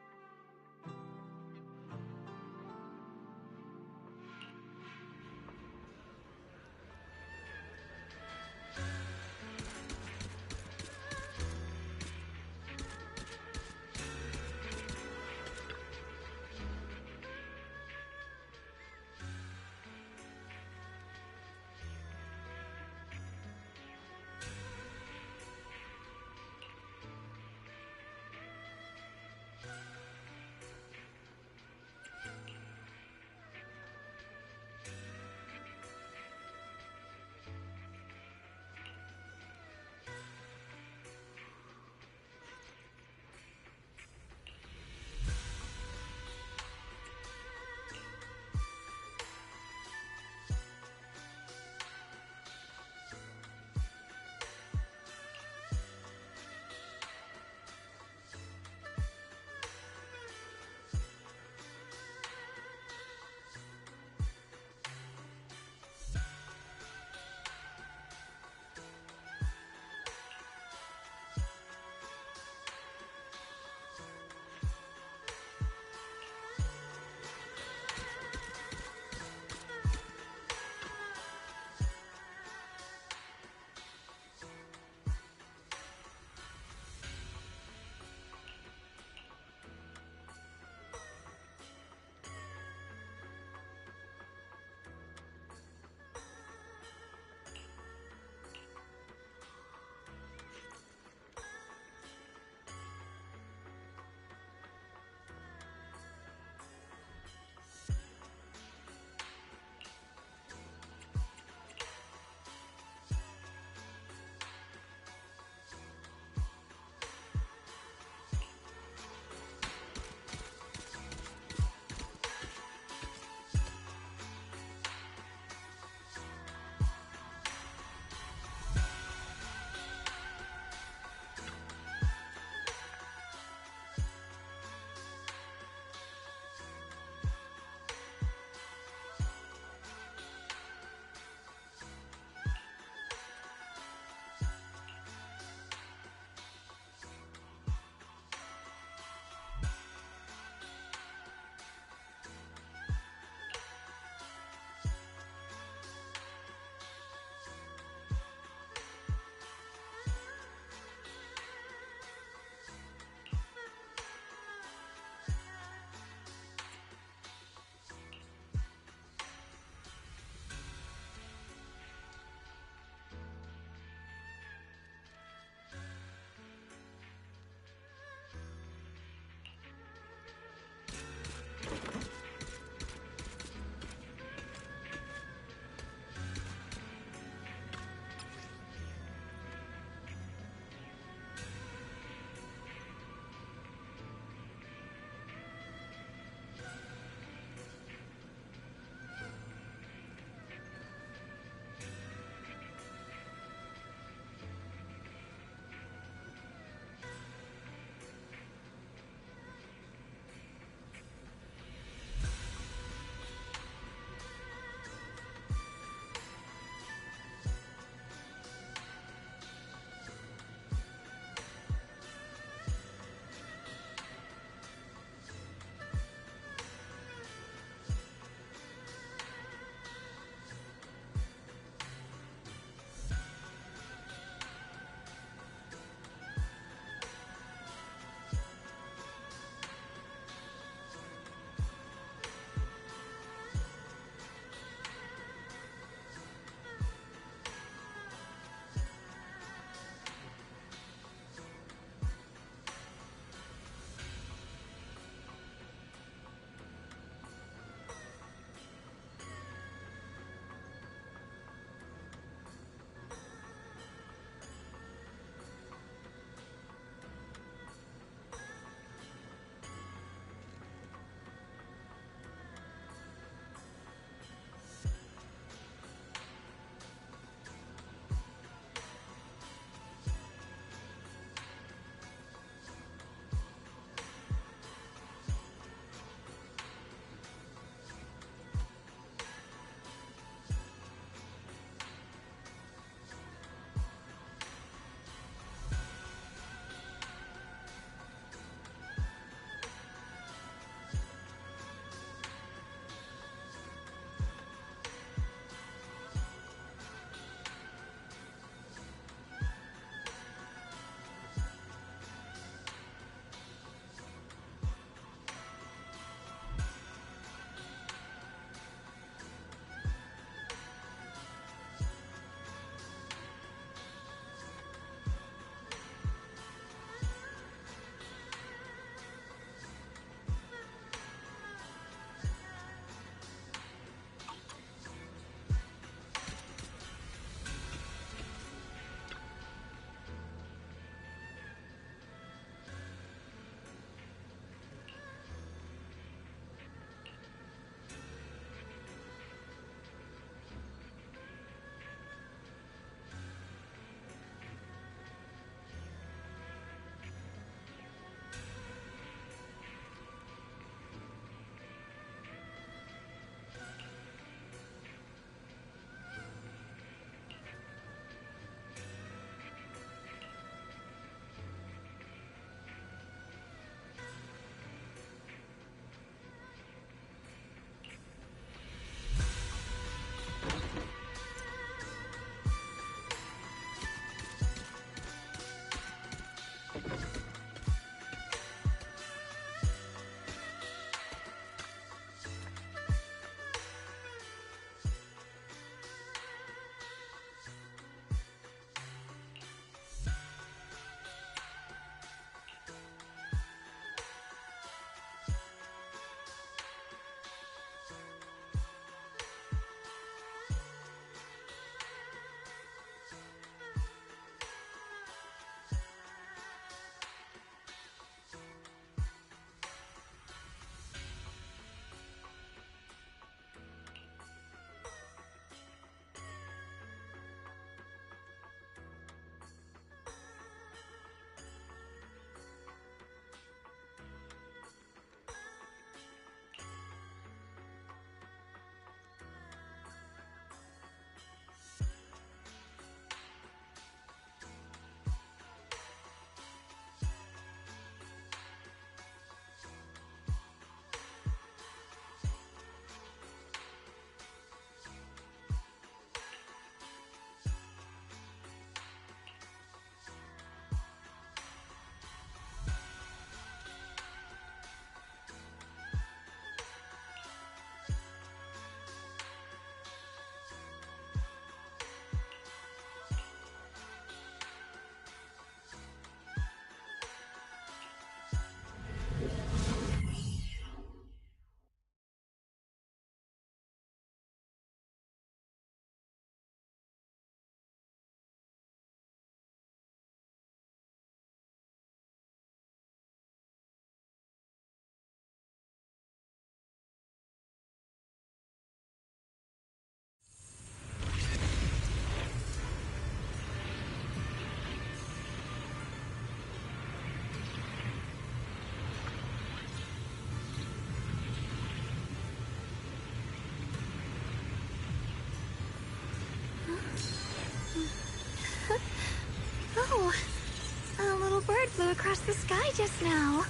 S2: across the sky just now.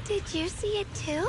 S2: Did you see it too?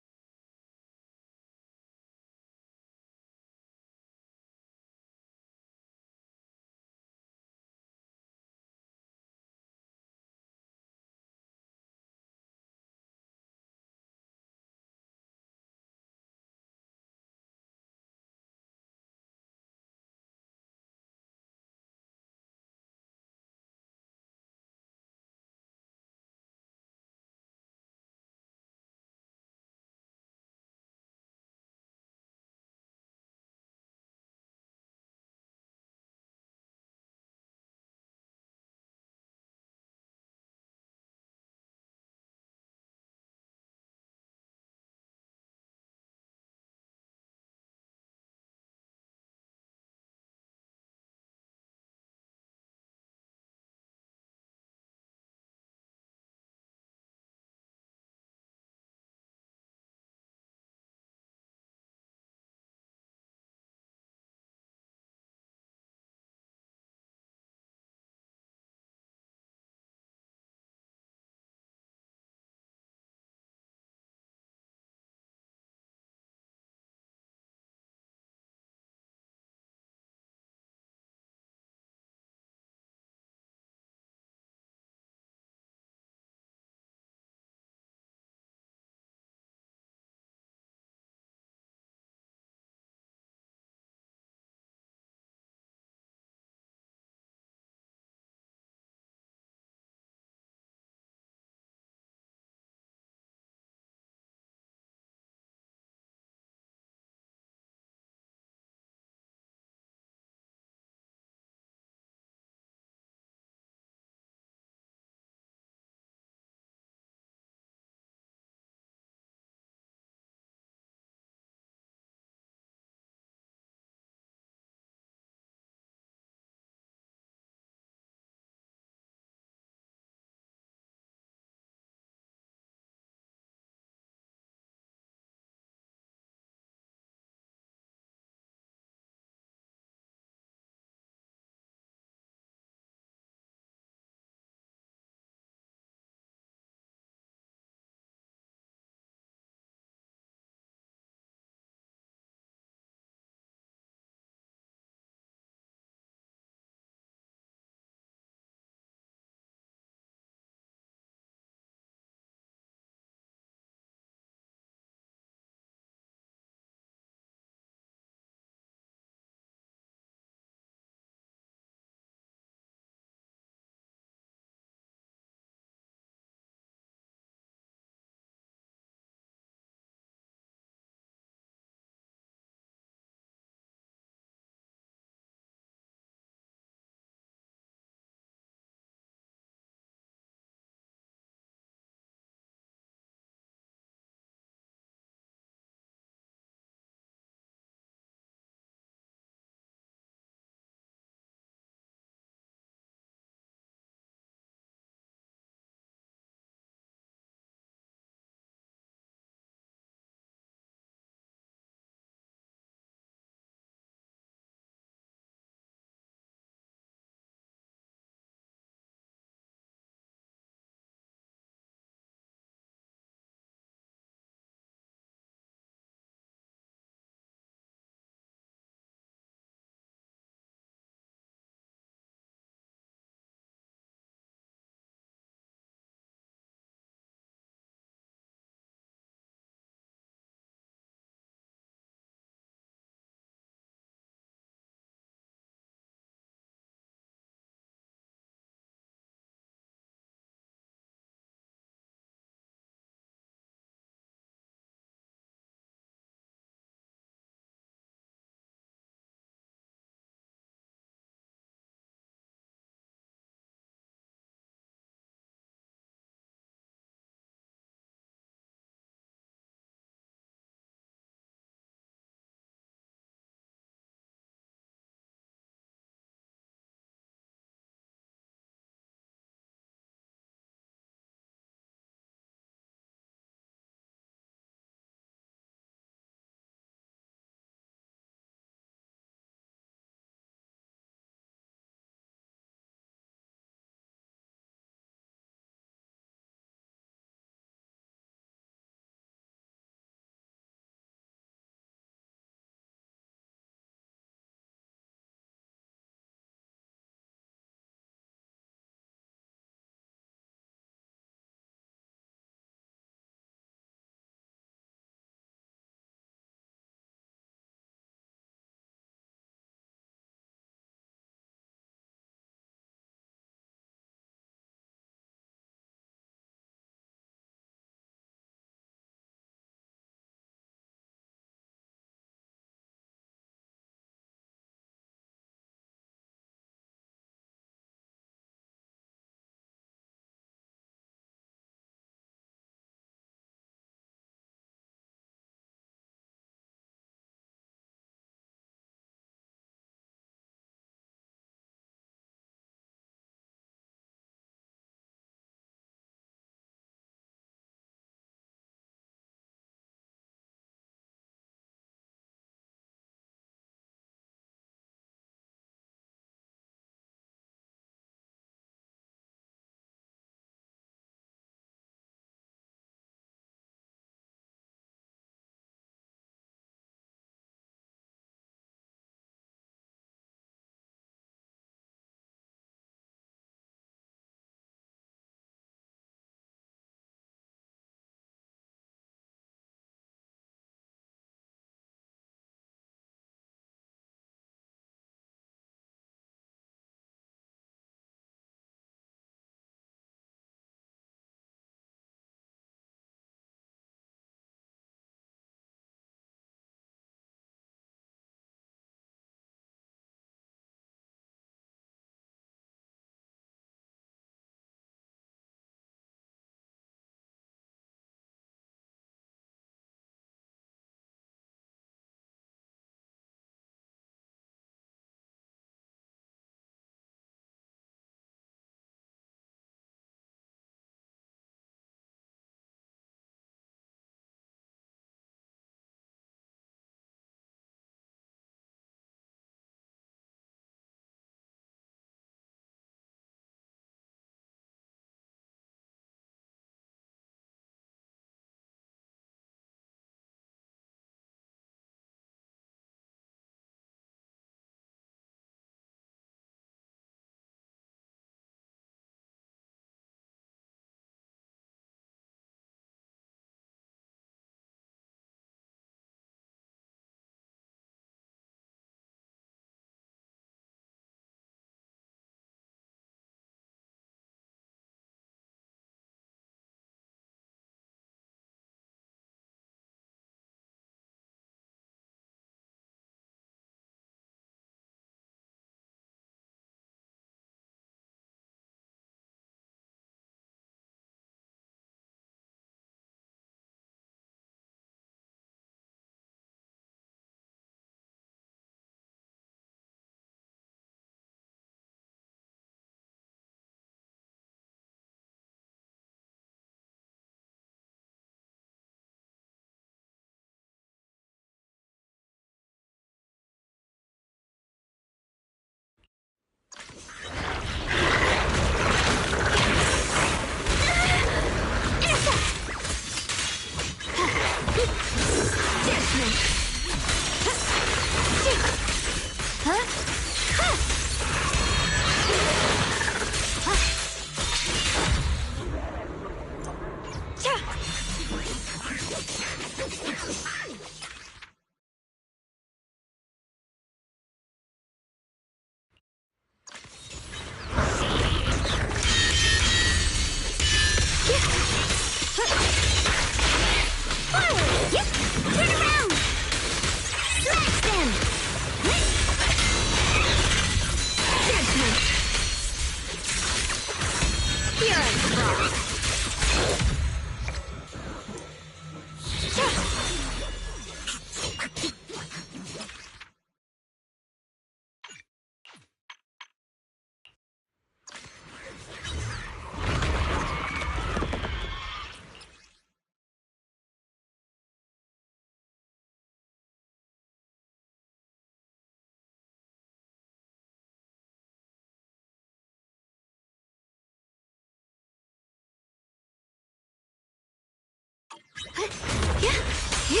S2: Icy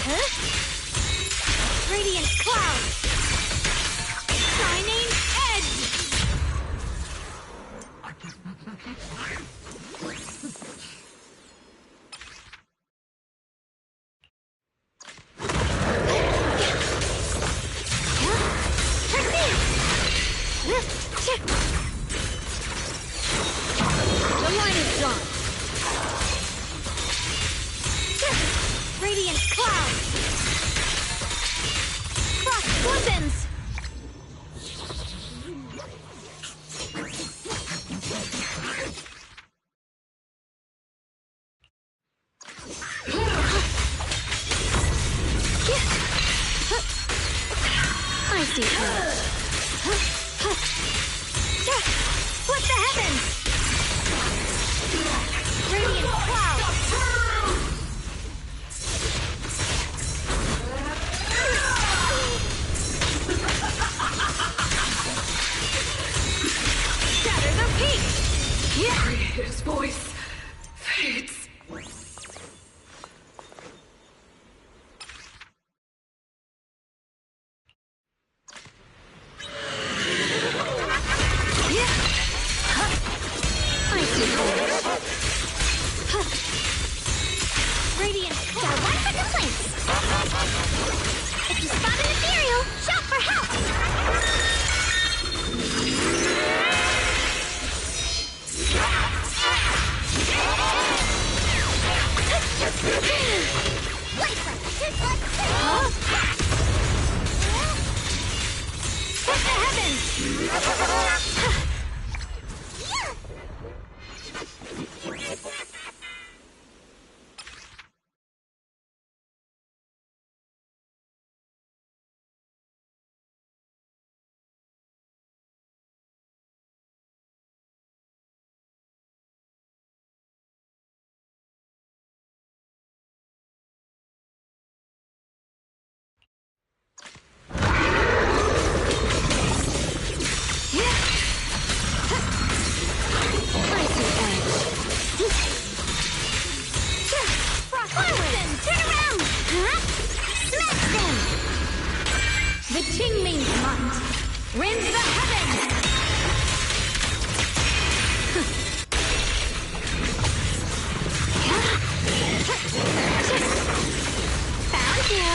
S2: Edge. Radiant Cloud. Shining Edge. The line is drawn. Radiant Cloud. Cross weapons. Icy Edge. Split the heavens. Radiant Cloud. Shatter the peak.
S11: Creator's voice fades.
S2: Radiant Cloud. One for complaints. If you spot an ethereal, shout for help. Split the heavens. The Qingming's might rends the heavens! Found you!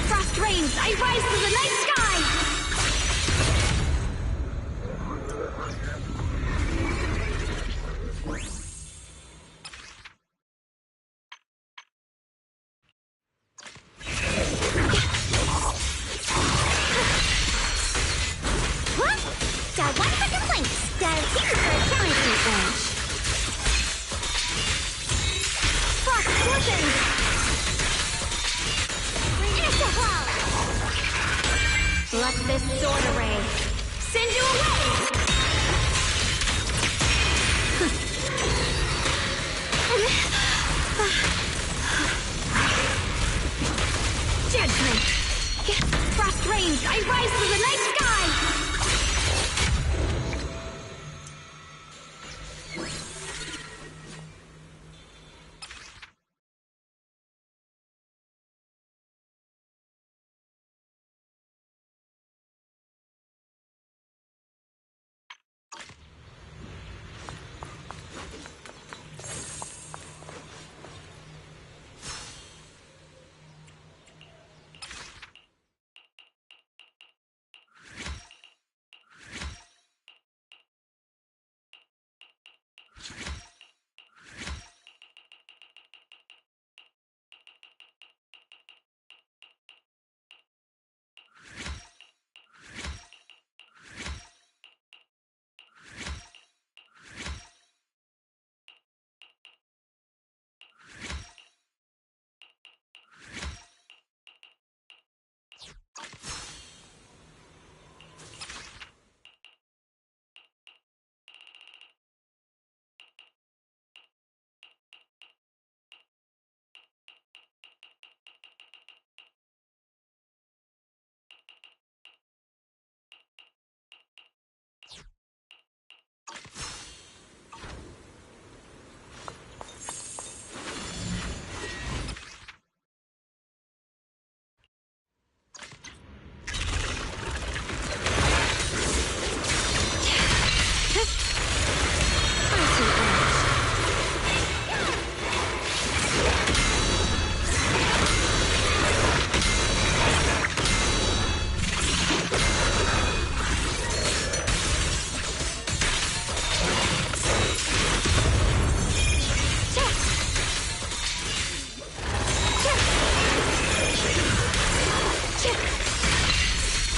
S2: Frost rains, I rise to the night sky! Let this sword array send you away! Judgment! Frost rains, I rise to the night sky!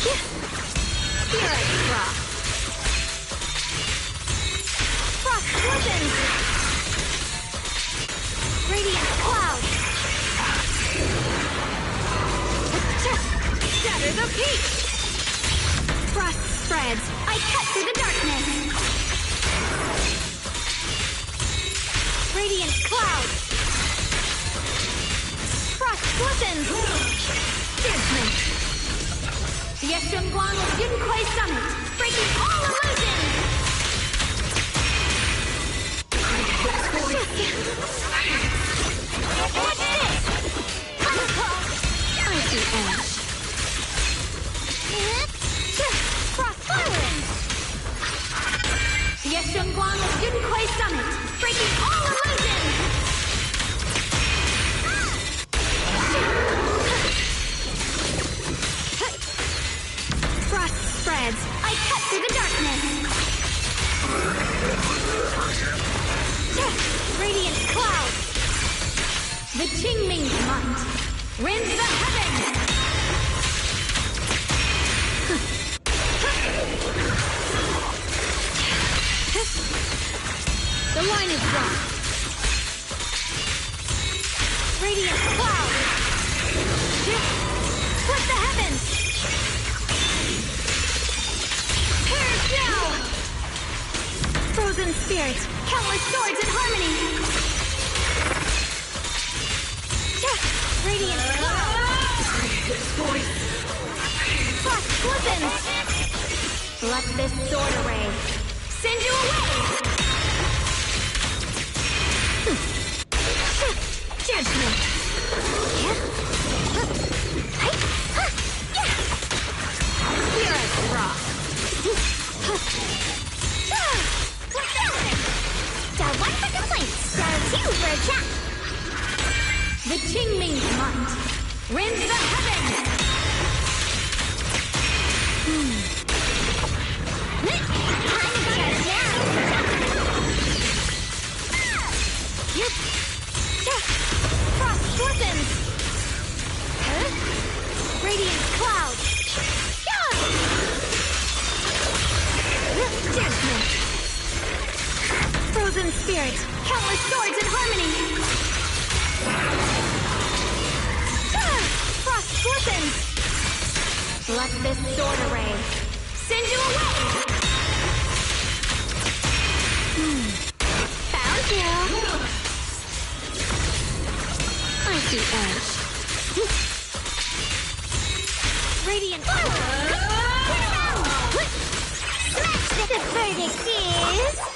S2: Spirit Frost. Frost Blizzens. Radiant Cloud. Shatter the peak. Frost spreads. I cut through the darkness. Radiant Cloud. Frost Blizzens. Judgment. Yeshunguang of Yunquai Summit, breaking all illusions! What's this? Icy Ash. Frost Island! Yeshunguang of Yunquai Summit, breaking all illusions! Frost spreads. I cut through the darkness. Radiant cloud. The Qingming Month. Rend the heavens. The line is drawn. Radiant cloud. Split the heavens. Now! Frozen spirit, countless swords in harmony. Radiant cloud. Frost blizzens. Let this sword array send you away. Judgment. Spirit frost.
S6: Star 1 for complaints, Star 2 for a chat.
S2: The Qingming Month. Rend the heavens.
S6: Time to chat now.
S2: Frost blizzens. Radiant cloud. Judgment. Frozen spirit, countless swords in harmony. Frost glistens. Let this sword array send you away.
S6: Found you.
S2: Icy edge. Radiant cloud.
S6: The verdict is...